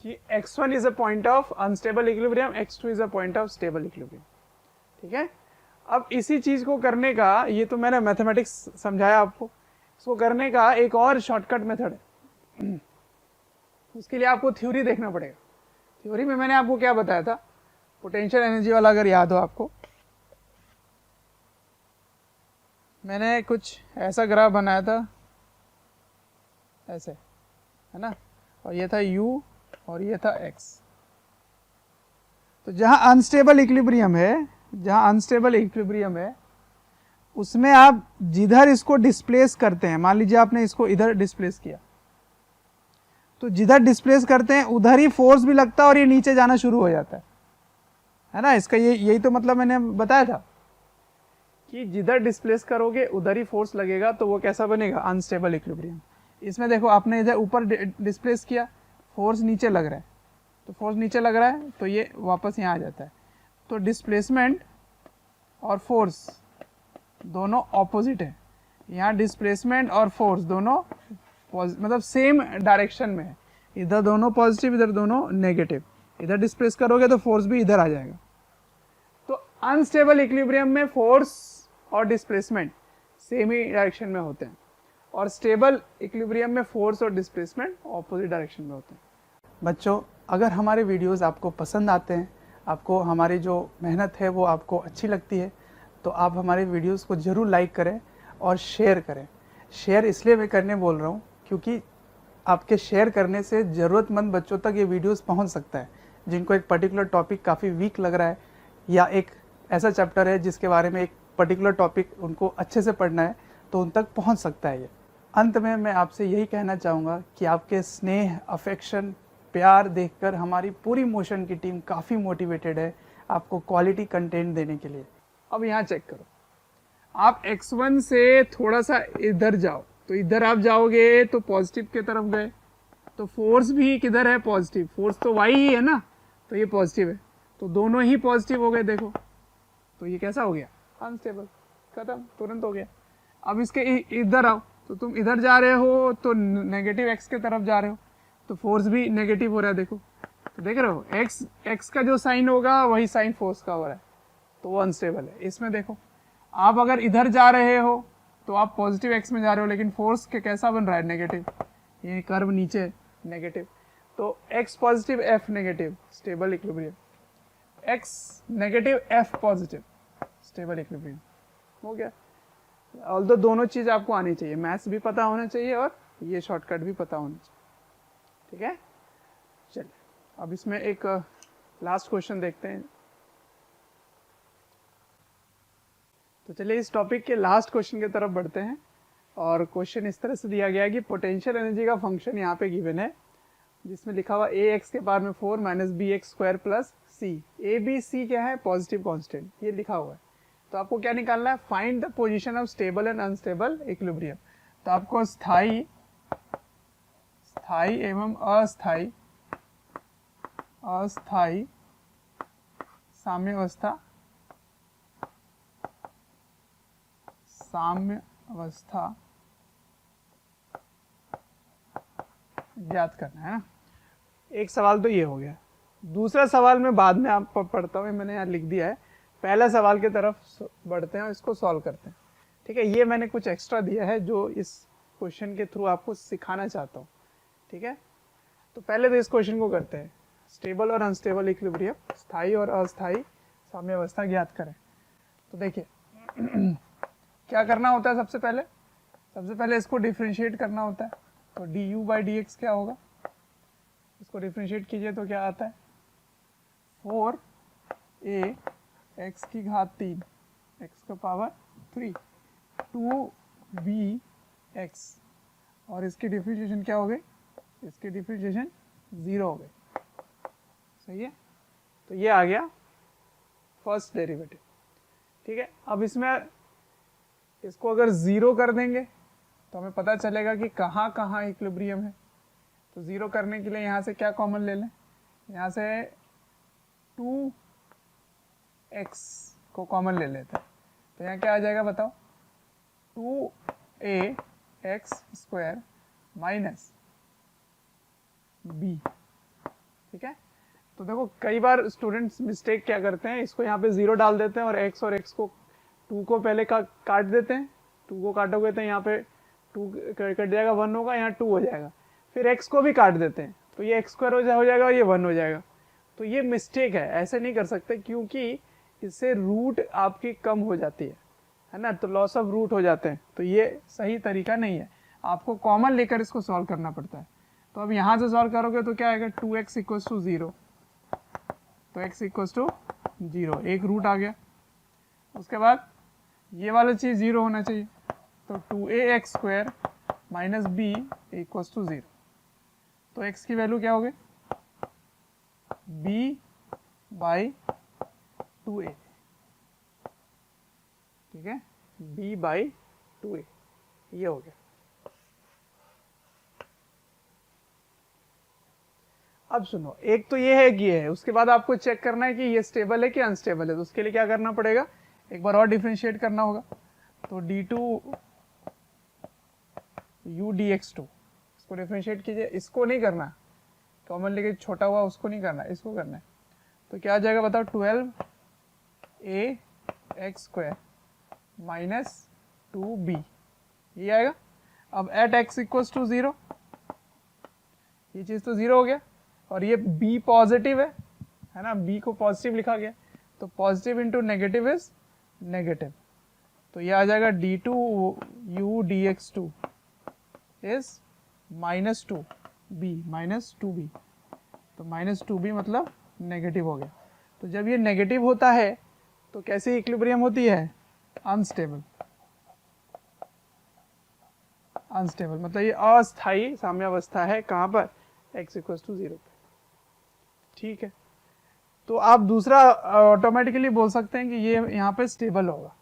कि x1 is a point of unstable equilibrium, x2 is a point of stable equilibrium, ठीक है। अब इसी चीज को करने का, ये तो मैंने मैथमेटिक्स समझाया आपको, इसको करने का एक और शॉर्टकट मेथड है। उसके लिए आपको थ्योरी देखना पड़ेगा। थ्योरी में मैंने आपको क्या बताया था, पोटेंशियल एनर्जी वाला, अगर याद हो आपको, मैंने कुछ ऐसा ग्राफ बनाया था, ऐसे, है ना, और ये था u और ये था x। तो जहां अनस्टेबल इक्विलिब्रियम है, जहां अनस्टेबल इक्विलिब्रियम है, उसमें आप जिधर इसको डिस्प्लेस करते हैं, मान लीजिए आपने इसको इधर डिस्प्लेस किया, तो जिधर डिस्प्लेस करते हैं उधर ही फोर्स भी लगता है और ये नीचे जाना शुरू हो जाता है ना। इसका यही तो मतलब मैंने बताया था कि जिधर डिस्प्लेस करोगे उधर ही फोर्स लगेगा, तो वो कैसा बनेगा, अनस्टेबल इक्विलिब्रियम। इसमें देखो आपने इधर ऊपर डिस्प्लेस किया, फोर्स नीचे लग रहा है, तो फोर्स नीचे लग रहा है तो ये वापस यहाँ आ जाता है। तो डिस्प्लेसमेंट और फोर्स दोनों ऑपोजिट है, यहाँ डिस्प्लेसमेंट और फोर्स दोनों मतलब सेम डायरेक्शन में है, इधर दोनों पॉजिटिव, इधर दोनों नेगेटिव। इधर डिस्प्लेस करोगे तो फोर्स भी इधर आ जाएगा, अनस्टेबल इक्विलिब्रियम में फोर्स और डिस्प्लेसमेंट सेम ही डायरेक्शन में होते हैं, और स्टेबल इक्विलिब्रियम में फोर्स और डिस्प्लेसमेंट ऑपोजिट डायरेक्शन में होते हैं। बच्चों, अगर हमारे वीडियोस आपको पसंद आते हैं, आपको हमारी जो मेहनत है वो आपको अच्छी लगती है, तो आप हमारे वीडियोस को ज़रूर लाइक करें और शेयर करें। शेयर इसलिए मैं करने बोल रहा हूँ क्योंकि आपके शेयर करने से ज़रूरतमंद बच्चों तक ये वीडियोस पहुँच सकता है, जिनको एक पर्टिकुलर टॉपिक काफ़ी वीक लग रहा है या एक ऐसा चैप्टर है जिसके बारे में एक पर्टिकुलर टॉपिक उनको अच्छे से पढ़ना है, तो उन तक पहुँच सकता है ये। अंत में मैं आपसे यही कहना चाहूँगा कि आपके स्नेह, अफेक्शन, प्यार देखकर हमारी पूरी मोशन की टीम काफ़ी मोटिवेटेड है आपको क्वालिटी कंटेंट देने के लिए। अब यहाँ चेक करो, आप x1 से थोड़ा सा इधर जाओ, तो इधर आप जाओगे तो पॉजिटिव की तरफ गए, तो फोर्स भी किधर है? पॉजिटिव। फोर्स तो y ही है ना, तो ये पॉजिटिव है, तो दोनों ही पॉजिटिव हो गए। देखो तो ये कैसा हो गया? अनस्टेबल। खत्म, तुरंत हो गया। अब इसके इधर आओ, तो तुम इधर जा रहे हो तो नेगेटिव x के तरफ जा रहे हो, तो फोर्स भी नेगेटिव हो रहा है। देखो तो देख रहे हो, x का जो साइन होगा वही साइन फोर्स का हो रहा है, तो वो अनस्टेबल है। इसमें देखो, आप अगर इधर जा रहे हो तो आप पॉजिटिव x में जा रहे हो, लेकिन फोर्स के कैसा बन रहा है? नेगेटिव। ये कर्व नीचे नेगेटिव, तो x positive f negative, stable equilibrium. x negative f positive, stable equilibrium. हो गया। ऑल्दो दोनों चीज आपको आनी चाहिए, मैथ्स भी पता होना चाहिए और ये शॉर्टकट भी पता होना चाहिए। ठीक है, चलिए अब इसमें एक लास्ट क्वेश्चन देखते हैं। तो चलिए इस टॉपिक के लास्ट क्वेश्चन की तरफ बढ़ते हैं, और क्वेश्चन इस तरह से दिया गया है कि पोटेंशियल एनर्जी का फंक्शन यहाँ पे गिवन है, जिसमें लिखा हुआ ए एक्स के पावर में 4 minus b x square plus c. A b c क्या है? पॉजिटिव कांस्टेंट, ये लिखा हुआ है। तो आपको क्या निकालना है? Find the position of stable and unstable equilibrium. तो आपको स्थाई एवं अस्थाई साम्य अवस्था ज्ञात करना है ना। एक सवाल तो ये हो गया। दूसरा सवाल मैं बाद में आप पढ़ता हूँ, मैंने यहाँ लिख दिया है। पहला सवाल की तरफ बढ़ते हैं और इसको सॉल्व करते हैं। ठीक है, ये मैंने कुछ एक्स्ट्रा दिया है जो इस क्वेश्चन के थ्रू आपको सिखाना चाहता हूँ। ठीक है, तो पहले तो इस क्वेश्चन को करते हैं। स्टेबल और अनस्टेबल इक्विलिब्रियम, स्थायी और अस्थायी साम्य अवस्था ज्ञात करें। तो देखिए क्या करना होता है? सबसे पहले इसको डिफरेंशिएट करना होता है। तो du बाई डी एक्स क्या होगा? इसको डिफरेंशिएट कीजिए तो क्या आता है? 4a x की घात 3 x का पावर 3 2bx, और इसकी डिफरेंशिएशन क्या हो गई? इसकी डिफरेंशिएशन 0 हो गई। सही है, तो ये आ गया फर्स्ट डेरिवेटिव। ठीक है, अब इसमें इसको अगर 0 कर देंगे तो हमें पता चलेगा कि कहाँ कहाँ इक्विलिब्रियम है। तो 0 करने के लिए यहाँ से क्या कॉमन ले लें? यहाँ से 2x को कॉमन ले लेते हैं, तो यहाँ क्या आ जाएगा बताओ? 2ax square minus b। ठीक है, तो देखो कई बार स्टूडेंट्स मिस्टेक क्या करते हैं, इसको यहाँ पे 0 डाल देते हैं और x को 2 को पहले काट देते हैं। 2 को काटोगे तो यहाँ पे 2 कट जाएगा, 1 होगा, यहाँ 2 हो जाएगा। फिर x को भी काट देते हैं, तो ये x स्क्वायर हो जाएगा और ये 1 हो जाएगा। तो ये मिस्टेक है, ऐसे नहीं कर सकते, क्योंकि इससे रूट आपकी कम हो जाती है ना, तो लॉस ऑफ रूट हो जाते हैं। तो ये सही तरीका नहीं है, आपको कॉमन लेकर इसको सॉल्व करना पड़ता है। तो अब यहाँ से सॉल्व करोगे तो क्या आएगा? 2x इक्वल्स टू 0, तो x इक्वल्स टू 0, एक रूट आ गया। उसके बाद ये वाला चीज़ 0 होना चाहिए, तो 2ax square minus b equals to 0। तो x की वैल्यू क्या हो गई? b by 2a। ठीक है, b बाई 2a, ये हो गया। अब सुनो, एक तो ये है कि ये है, उसके बाद आपको चेक करना है कि ये स्टेबल है कि अनस्टेबल है। तो उसके लिए क्या करना पड़ेगा? एक बार और डिफरेंशिएट करना होगा। तो d2 u dx2, इसको डिफरेंशिएट कीजिए। इसको नहीं करना, कॉमन लेके छोटा हुआ उसको नहीं करना, इसको करना है। तो क्या आ जाएगा बताओ? ए एक्स स्क्वायर माइनस 2b, ये आएगा। अब एट एक्स इक्वल्स टू 0, ये चीज़ तो 0 हो गया, और ये b पॉजिटिव है ना, b को पॉजिटिव लिखा गया, तो positive into negative is negative, तो ये आ जाएगा d2u dx2 is -2b, -2b, तो -2b मतलब नेगेटिव हो गया। तो जब ये नेगेटिव होता है तो कैसी इक्विलिब्रियम होती है? अनस्टेबल, अनस्टेबल मतलब ये अस्थायी साम्यावस्था है, कहाँ पर? x इक्वल्स टू 0 पे, ठीक है। तो आप दूसरा ऑटोमेटिकली बोल सकते हैं कि ये यहाँ पे स्टेबल होगा,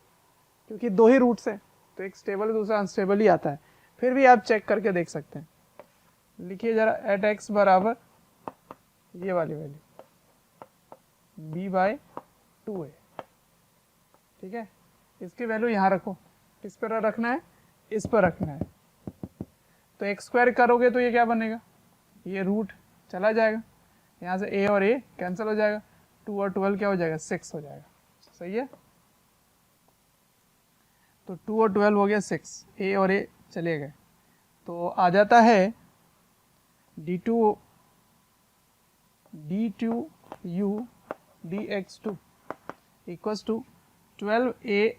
क्योंकि दो ही रूट्स हैं, तो एक स्टेबल दूसरा अनस्टेबल ही आता है। फिर भी आप चेक करके देख सकते हैं, लिखिए जरा, एट x बराबर ये वाली वैल्यू b/2a, ठीक है। इसकी वैल्यू यहाँ रखो, किस पर रखना है? इस पर रखना है। तो एक्स स्क्वायर करोगे तो ये क्या बनेगा? ये रूट चला जाएगा, यहाँ से a और a कैंसिल हो जाएगा, 2 और 12 क्या हो जाएगा? 6 हो जाएगा, सही है। तो 2 और 12 हो गया 6, a और a चले गए, तो आ जाता है d2u dx2 equals to 12a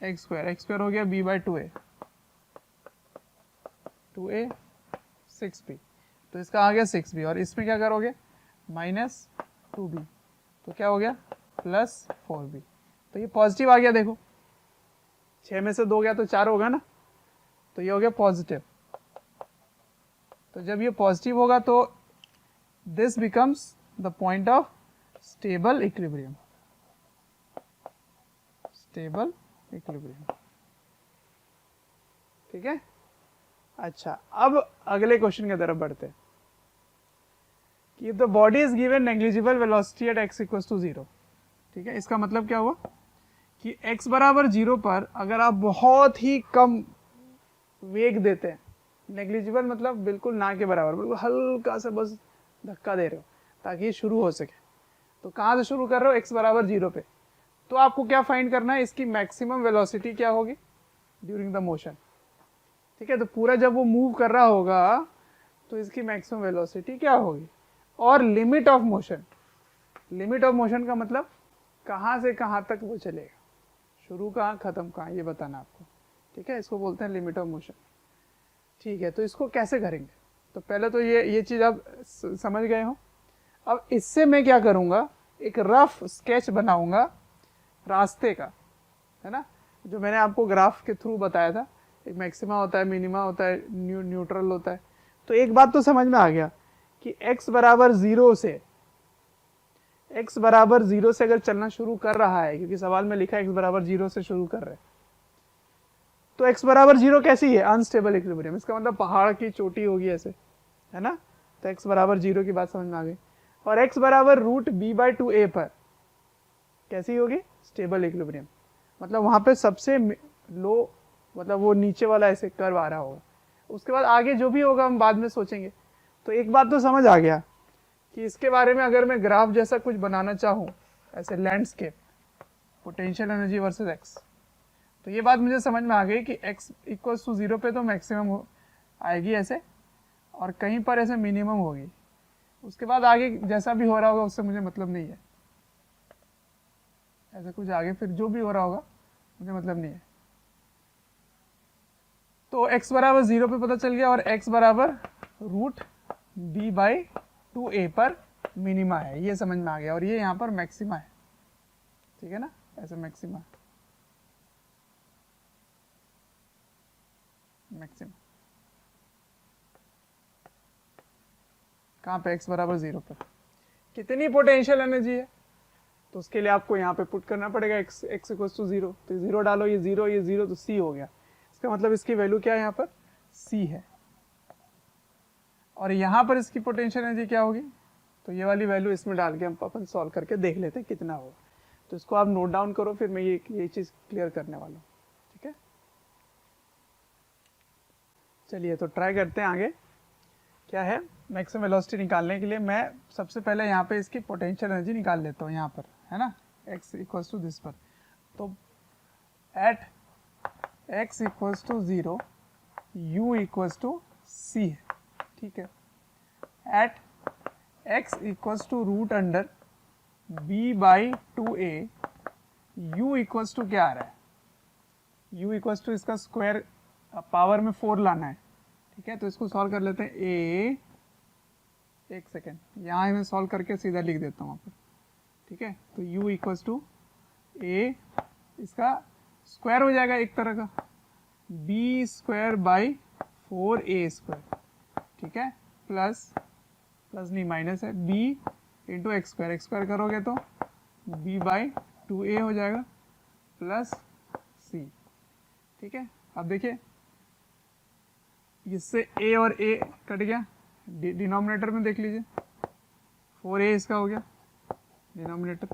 x square हो गया b/2a, 2a 6b, तो इसका आ गया 6b, और इसमें क्या करोगे? -2b, तो क्या हो गया? +4b, तो ये पॉजिटिव आ गया। देखो 6 में से 2 गया तो 4 होगा ना, तो ये हो गया पॉजिटिव। तो जब ये पॉजिटिव होगा तो this becomes the point of stable equilibrium, stable equilibrium, ठीक है। अच्छा, अब अगले क्वेश्चन की तरफ बढ़ते हैं कि the body is given negligible velocity at x equals to 0, ठीक है। इसका मतलब क्या हुआ कि x बराबर 0 पर अगर आप बहुत ही कम वेग देते हैं, नेग्लिजिबल मतलब बिल्कुल ना के बराबर, बिल्कुल हल्का सा बस धक्का दे रहे हो ताकि ये शुरू हो सके, तो कहाँ से शुरू कर रहे हो? x बराबर 0 पे, तो आपको क्या फाइंड करना है? इसकी मैक्सिमम वेलोसिटी क्या होगी ड्यूरिंग द मोशन, ठीक है। तो पूरा जब वो मूव कर रहा होगा तो इसकी मैक्सिमम वेलोसिटी क्या होगी, और limit of motion, limit of motion का मतलब कहाँ से कहाँ तक वो चलेगा, शुरू कहाँ खत्म कहाँ, ये बताना आपको, ठीक है। इसको बोलते हैं लिमिट ऑफ मोशन, ठीक है। तो इसको कैसे करेंगे? तो पहले तो ये चीज़ आप समझ गए हो। अब इससे मैं क्या करूँगा, एक रफ स्केच बनाऊंगा रास्ते का, है ना, जो मैंने आपको ग्राफ के थ्रू बताया था। एक मैक्सिमा होता है, मिनिमा होता है, न्यूट्रल होता है। तो एक बात तो समझ में आ गया कि x बराबर 0 से, x बराबर 0 से अगर चलना शुरू कर रहा है, क्योंकि सवाल में लिखा है x बराबर 0 से शुरू कर रहे हैं, तो x बराबर 0 कैसी है? अनस्टेबल इक्विलिब्रियम, इसका मतलब पहाड़ की चोटी होगी ऐसे, है ना। तो x बराबर 0 की बात समझ में आ गई। और x बराबर √b/2a पर कैसी होगी? स्टेबल इक्विलिब्रियम, मतलब वहां पे सबसे लो, मतलब वो नीचे वाला ऐसे कर्व आ रहा होगा। उसके बाद आगे जो भी होगा हम बाद में सोचेंगे। तो एक बात तो समझ आ गया कि इसके बारे में अगर मैं ग्राफ जैसा कुछ बनाना चाहूँ, ऐसे landscape, potential energy versus x, तो ये बात मुझे समझ में आ गई कि x इक्वल्स टू 0 पे तो मैक्सिमम आएगी ऐसे, और कहीं पर ऐसे मिनिमम होगी। उसके बाद आगे जैसा भी हो रहा होगा उससे मुझे मतलब नहीं है, ऐसा कुछ आगे फिर जो भी हो रहा होगा मुझे मतलब नहीं है। तो x बराबर 0 पे पता चल गया, और x बराबर √b/2a पर मिनिमा है, ये समझ में आ गया। और ये यहाँ पर मैक्सिमा है, ठीक है ना, ऐसे मैक्सिमा, मैक्सिमा कहाँ पे? x बराबर 0 पर कितनी पोटेंशियल एनर्जी है, तो उसके लिए आपको यहाँ पे पुट करना पड़ेगा x इक्वल्स टू 0, तो 0 डालो, ये 0 तो c हो गया। इसका मतलब इसकी वैल्यू क्या है? यहाँ पर c है। और यहाँ पर इसकी पोटेंशियल एनर्जी क्या होगी? तो ये वाली वैल्यू इसमें डाल के हम अपन सॉल्व करके देख लेते हैं कितना होगा। तो इसको आप नोट डाउन करो, फिर मैं ये चीज़ क्लियर करने वाला हूँ, ठीक है। चलिए तो ट्राई करते हैं आगे क्या है। मैक्सिमम वेलोसिटी निकालने के लिए मैं सबसे पहले यहाँ पे इसकी पोटेंशियल एनर्जी निकाल लेता हूँ यहाँ पर, है ना, x इक्वल्स टू दिस पर। तो at x equals to 0 u equals to c है, ठीक है। At x equals to root under b by 2a u equals to क्या आ रहा है, u इक्वल्स टू इसका स्क्वायर पावर में 4 लाना है, ठीक है। तो इसको सॉल्व कर लेते हैं। एक सेकेंड, यहाँ मैं सॉल्व करके सीधा लिख देता हूँ वहाँ पर, ठीक है। तो u इक्वल्स टू a, इसका स्क्वायर हो जाएगा एक तरह का, b square by 4a square, ठीक है, प्लस नहीं माइनस है, b इंटू एक्स स्क्वायर करोगे तो b बाई 2a हो जाएगा प्लस c, ठीक है। अब देखिए इससे a और a कट गया, डिनोमिनेटर में देख लीजिए, 4a इसका हो गया डिनोमिनेटर,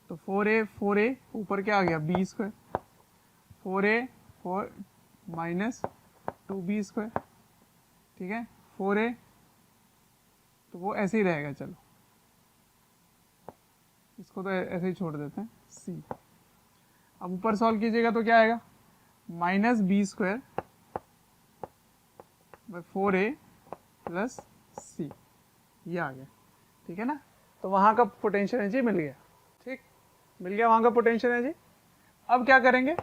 तो 4a ऊपर क्या आ गया b square, 4 minus 2b square, ठीक है। 4a तो वो ऐसे ही रहेगा, चलो इसको तो ऐसे ही छोड़ देते हैं c। अब ऊपर सॉल्व कीजिएगा तो क्या आएगा, minus b square by 4a plus c, ये आ गया, ठीक है ना। तो वहाँ का पोटेंशियल एनर्जी मिल गया, ठीक, मिल गया वहाँ का पोटेंशियल एनर्जी। अब क्या करेंगे,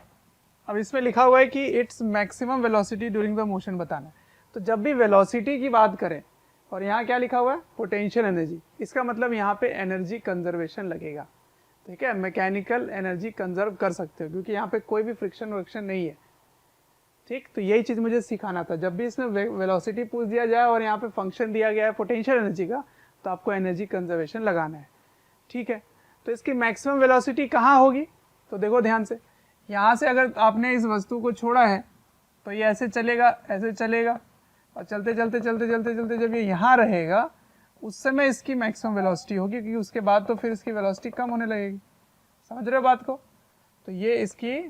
अब इसमें लिखा हुआ है कि its maximum velocity during the motion बताना है। तो जब भी वेलोसिटी की बात करें और यहाँ क्या लिखा हुआ है, पोटेंशियल एनर्जी, इसका मतलब यहाँ पे एनर्जी कंजर्वेशन लगेगा, ठीक है। मैकेनिकल एनर्जी कंजर्व कर सकते हो क्योंकि यहाँ पे कोई भी फ्रिक्शन वर्क्शन नहीं है, ठीक। तो यही चीज़ मुझे सिखाना था, जब भी इसमें वेलोसिटी पूछ दिया जाए और यहाँ पे फंक्शन दिया गया है पोटेंशियल एनर्जी का, तो आपको एनर्जी कंजर्वेशन लगाना है, ठीक है। तो इसकी मैक्सिमम वेलोसिटी कहाँ होगी, तो देखो ध्यान से, यहाँ से अगर आपने इस वस्तु को छोड़ा है तो ये ऐसे चलेगा और चलते जब ये यहाँ रहेगा उस समय इसकी मैक्सिमम वेलोसिटी होगी, क्योंकि उसके बाद तो फिर इसकी वेलोसिटी कम होने लगेगी, समझ रहे हो बात को। तो ये इसकी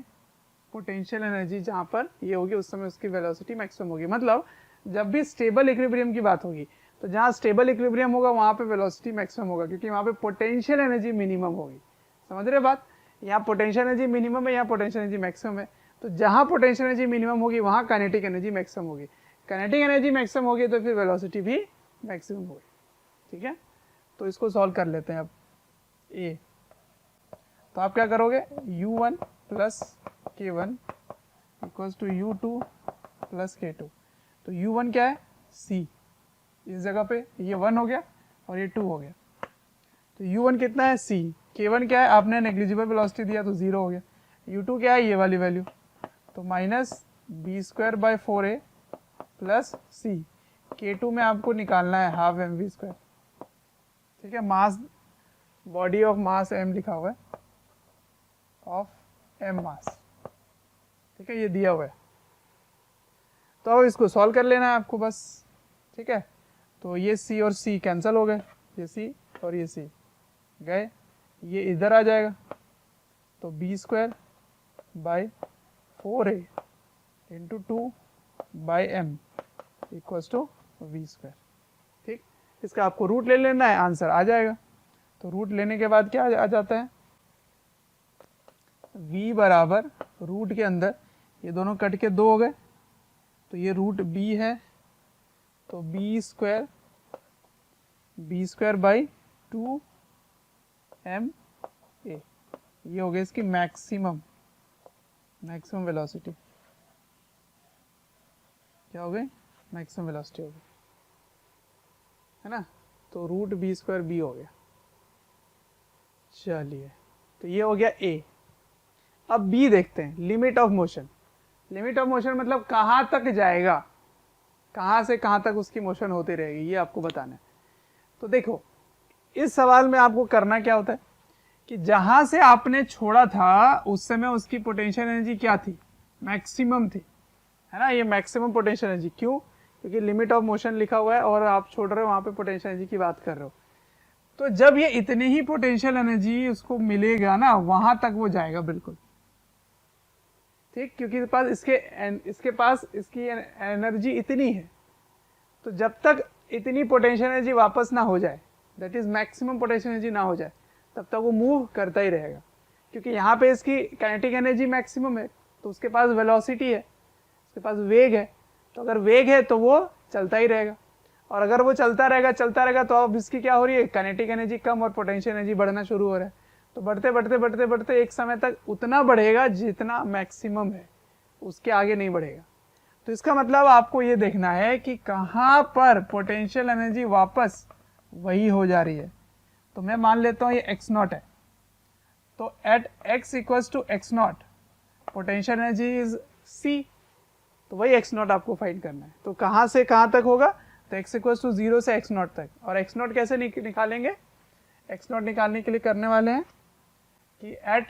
पोटेंशियल एनर्जी जहाँ पर ये होगी उस समय उसकी वेलोसिटी मैक्सिमम होगी। मतलब जब भी स्टेबल इक्विलिब्रियम की बात होगी तो जहाँ स्टेबल इक्विलिब्रियम होगा वहाँ पे वेलोसिटी मैक्सिमम होगा, क्योंकि वहाँ पे पोटेंशियल एनर्जी मिनिमम होगी, समझ रहे बात। यहाँ पोटेंशियल एनर्जी मिनिमम है, यहाँ पोटेंशियल एनर्जी मैक्सिमम है, तो जहाँ पोटेंशियल एनर्जी मिनिमम होगी वहाँ काइनेटिक एनर्जी मैक्सिमम होगी, काइनेटिक एनर्जी मैक्सिमम होगी तो फिर वेलोसिटी भी मैक्सिमम होगी, ठीक है। तो इसको सॉल्व कर लेते हैं अब ए। तो आप क्या करोगे, u1 plus k1 equals to u2 plus k2। तो u1 क्या है, c, इस जगह पे ये 1 हो गया और ये 2 हो गया, तो u1 कितना है c, k1 क्या है, आपने नेग्लिजिबल वेलोसिटी दिया तो 0 हो गया, u2 क्या है ये वाली वैल्यू, तो minus b square by 4a plus c, k2 में आपको निकालना है हाफ mv स्क्वायर, ठीक है। मास, बॉडी ऑफ मास m लिखा हुआ है, ऑफ m मास, ठीक है, ये दिया हुआ है। तो अब इसको सॉल्व कर लेना है आपको बस, ठीक है। तो ये c और c कैंसिल हो गए, ये c और ये c गए, ये इधर आ जाएगा, तो b square by 4a into 2 by m equals to v square, ठीक। इसका आपको रूट ले लेना है, आंसर आ जाएगा। तो रूट लेने के बाद क्या आ जाता है, v बराबर रूट के अंदर ये दोनों कट के 2 हो गए, तो ये रूट b है, तो b square by 2m a, ये हो गया इसकी मैक्सिमम वेलोसिटी, क्या हो गई, मैक्सिमम वेलोसिटी हो गई, है ना। तो रूट b स्क्वायर b हो गया। चलिए, तो ये हो गया a। अब b देखते हैं, limit of motion. Limit of motion मतलब कहाँ तक जाएगा, कहाँ से कहाँ तक उसकी मोशन होती रहेगी, ये आपको बताना है। तो देखो इस सवाल में आपको करना क्या होता है कि जहाँ से आपने छोड़ा था उस समय उसकी पोटेंशियल एनर्जी क्या थी, मैक्सिमम थी, है ना। ये मैक्सिमम पोटेंशियल एनर्जी, क्यों, क्योंकि लिमिट ऑफ मोशन लिखा हुआ है और आप छोड़ रहे हो वहाँ पे पोटेंशियल एनर्जी की बात कर रहे हो। तो जब ये इतनी ही पोटेंशियल एनर्जी उसको मिलेगा ना, वहाँ तक वो जाएगा बिल्कुल, ठीक, क्योंकि इसके पास इसकी एनर्जी इतनी है। तो जब तक इतनी पोटेंशियल एनर्जी वापस ना हो जाए, that is maximum potential energy ना हो जाए, तब तक वो मूव करता ही रहेगा। क्योंकि यहाँ पे इसकी काइनेटिक एनर्जी मैक्सिमम है, तो उसके पास वेलोसिटी है, उसके पास वेग है, तो अगर वेग है तो वो चलता ही रहेगा। और अगर वो चलता रहेगा तो अब इसकी क्या हो रही है, काइनेटिक एनर्जी कम और पोटेंशियल एनर्जी बढ़ना शुरू हो रहा है। तो बढ़ते बढ़ते बढ़ते बढ़ते एक समय तक उतना बढ़ेगा जितना मैक्सिमम है, उसके आगे नहीं बढ़ेगा। तो इसका मतलब आपको ये देखना है कि कहाँ पर पोटेंशियल एनर्जी वापस वही हो जा रही है। तो मैं मान लेता हूँ ये x नॉट है, तो at x equals to x naught potential energy is c, तो वही x नॉट आपको फाइंड करना है। तो कहाँ से कहाँ तक होगा, तो x इक्वल्स टू 0 से x नॉट तक। और x नॉट कैसे निकालेंगे, x नॉट निकालने के लिए करने वाले हैं कि at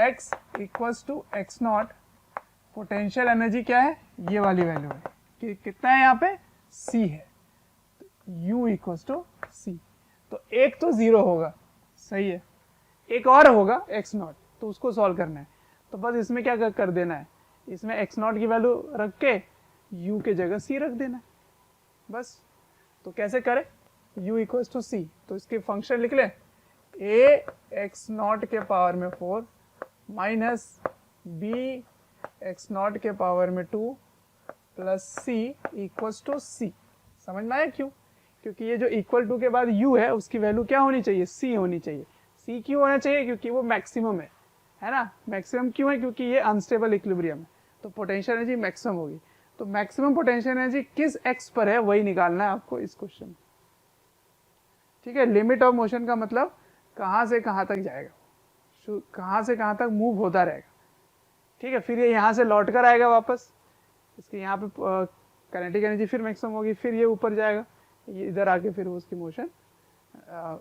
x equals to x naught potential energy क्या है, ये वाली वैल्यू है कि कितना है यहाँ पे c है, तो u इक्वल्स टू c। तो एक तो 0 होगा, सही है, एक और होगा x नॉट, तो उसको सॉल्व करना है। तो बस इसमें क्या कर देना है, इसमें x नॉट की वैल्यू रख के u के जगह c रख देना है बस। तो कैसे करें, u इक्वल्स टू c, तो इसके फंक्शन लिख लें a x नॉट के पावर में 4 माइनस b x नॉट के पावर में 2 plus c equals to c। समझ में आया क्यों, क्योंकि ये जो इक्वल टू के बाद u है उसकी वैल्यू क्या होनी चाहिए, c होनी चाहिए। c क्यों होना चाहिए, क्योंकि वो मैक्सिमम है ना। मैक्सिमम क्यों है, क्योंकि ये अनस्टेबल इक्विलिब्रियम है, तो पोटेंशियल एनर्जी मैक्सिमम होगी। तो मैक्सिमम पोटेंशियल एनर्जी किस x पर है वही निकालना है आपको इस क्वेश्चन। ठीक है, लिमिट ऑफ मोशन का मतलब कहाँ से कहाँ तक जाएगा, कहाँ से कहाँ तक मूव होता रहेगा। ठीक है, फिर ये यहाँ से लौट कर आएगा वापस, इसके यहाँ पे काइनेटिक एनर्जी फिर मैक्सिमम होगी, फिर ये ऊपर जाएगा, ये इधर आके फिर उसकी मोशन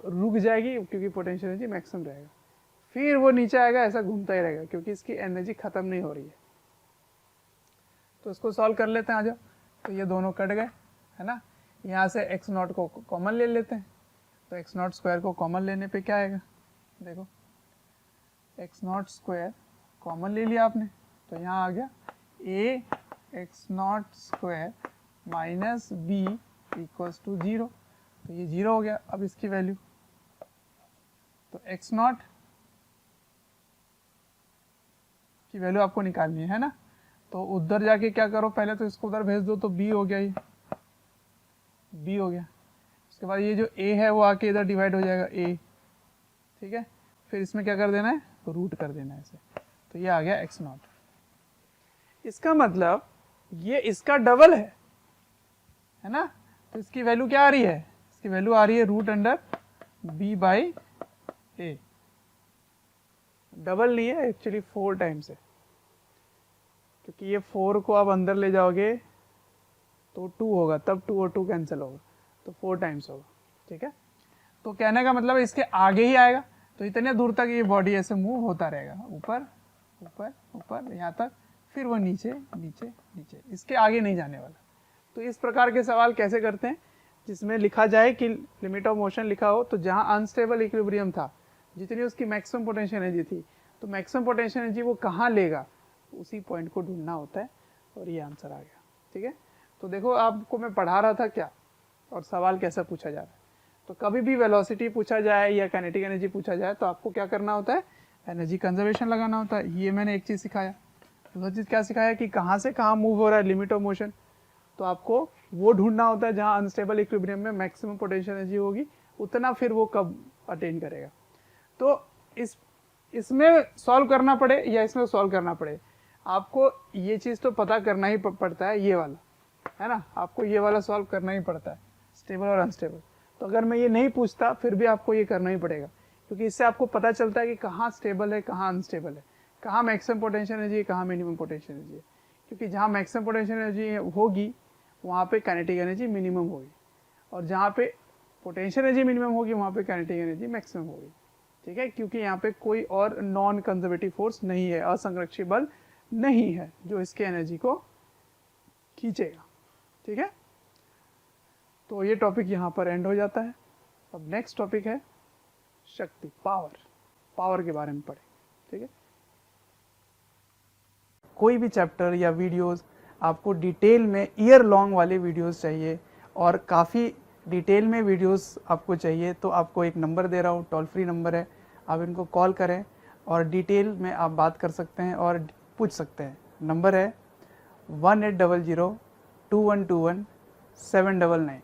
रुक जाएगी क्योंकि पोटेंशियल एनर्जी मैक्सिमम रहेगा, फिर वो नीचे आएगा, ऐसा घूमता ही रहेगा क्योंकि इसकी एनर्जी खत्म नहीं हो रही है। तो इसको सॉल्व कर लेते हैं, आ जाओ। तो ये दोनों कट गए, है ना। यहाँ से x नॉट को कॉमन ले लेते हैं, तो x नॉट स्क्वायर को कॉमन लेने पे क्या आएगा, देखो x नॉट स्क्वायर कॉमन ले लिया आपने, तो यहाँ आ गया a x naught square minus b equals to 0, तो ये 0 हो गया। अब इसकी वैल्यू, तो x नॉट की वैल्यू आपको निकालनी है ना। तो उधर जाके क्या करो, पहले तो इसको उधर भेज दो, तो b हो गया, ये b हो गया। उसके बाद ये जो a है वो आके इधर डिवाइड हो जाएगा a, ठीक है। फिर इसमें क्या कर देना है, रूट कर देना है इसे, तो ये आ गया x नॉट। इसका मतलब ये इसका डबल है ना। तो इसकी वैल्यू क्या आ रही है, इसकी वैल्यू आ रही है root under b by a। Double नहीं है एक्चुअली, 4 टाइम्स है, क्योंकि ये 4 को आप अंदर ले जाओगे तो 2 होगा, तब 2 और 2 कैंसिल होगा, तो 4 टाइम्स होगा। ठीक है, तो कहने का मतलब इसके आगे ही आएगा, तो इतने दूर तक ये बॉडी ऐसे मूव होता रहेगा, ऊपर ऊपर ऊपर यहाँ तक, फिर वो नीचे नीचे नीचे, इसके आगे नहीं जाने वाला। तो इस प्रकार के सवाल कैसे करते हैं, जिसमें लिखा जाए कि लिमिट ऑफ मोशन लिखा हो, तो जहाँ अनस्टेबल इक्विलिब्रियम था, जितनी उसकी मैक्सिमम पोटेंशियल एनर्जी थी, तो मैक्सिमम पोटेंशियल एनर्जी वो कहाँ लेगा, उसी पॉइंट को ढूंढना होता है, और ये आंसर आ गया। ठीक है, तो देखो आपको मैं पढ़ा रहा था क्या, और सवाल कैसा पूछा जा रहा है। तो कभी भी वेलोसिटी पूछा जाए या काइनेटिक एनर्जी पूछा जाए, तो आपको क्या करना होता है, एनर्जी कंजर्वेशन लगाना होता है। ये मैंने एक चीज़ सिखाया। दूसरी चीज़ क्या सिखाया कि कहाँ से कहाँ मूव हो रहा है, लिमिट ऑफ मोशन, तो आपको वो ढूंढना होता है जहाँ अनस्टेबल इक्विलिब्रियम में मैक्सिमम पोटेंशियल एनर्जी होगी, उतना फिर वो कब अटेन करेगा। तो इसमें सॉल्व करना पड़े या इसमें सॉल्व करना पड़े, आपको ये चीज़ तो पता करना ही पड़ता है, ये वाला है ना, आपको ये वाला सॉल्व करना ही पड़ता है, स्टेबल और अनस्टेबल। तो अगर मैं ये नहीं पूछता फिर भी आपको ये करना ही पड़ेगा, क्योंकि इससे आपको पता चलता है कि कहाँ स्टेबल है, कहाँ अनस्टेबल है, कहाँ मैक्सिमम पोटेंशियल एनर्जी है, कहाँ मिनिमम पोटेंशियल एनर्जी है। क्योंकि जहाँ मैक्सिमम पोटेंशियल एनर्जी होगी वहाँ पे काइनेटिक एनर्जी मिनिमम होगी, और जहाँ पे पोटेंशियल एनर्जी मिनिमम होगी वहाँ पे काइनेटिक एनर्जी मैक्सिमम होगी। ठीक है, क्योंकि यहाँ पे कोई और नॉन कंजर्वेटिव फोर्स नहीं है, असंरक्षी बल नहीं है जो इसके एनर्जी को खींचेगा। ठीक है, तो ये टॉपिक यहाँ पर एंड हो जाता है। अब नेक्स्ट टॉपिक है शक्ति, पावर के बारे में पढ़ें। ठीक है, कोई भी चैप्टर या वीडियोस आपको डिटेल में ईयर लॉन्ग वाले वीडियोस चाहिए और काफ़ी डिटेल में वीडियोस आपको चाहिए तो आपको एक नंबर दे रहा हूँ, टोल फ्री नंबर है, आप इनको कॉल करें और डिटेल में आप बात कर सकते हैं और पूछ सकते हैं। नंबर है 1800 2121 799।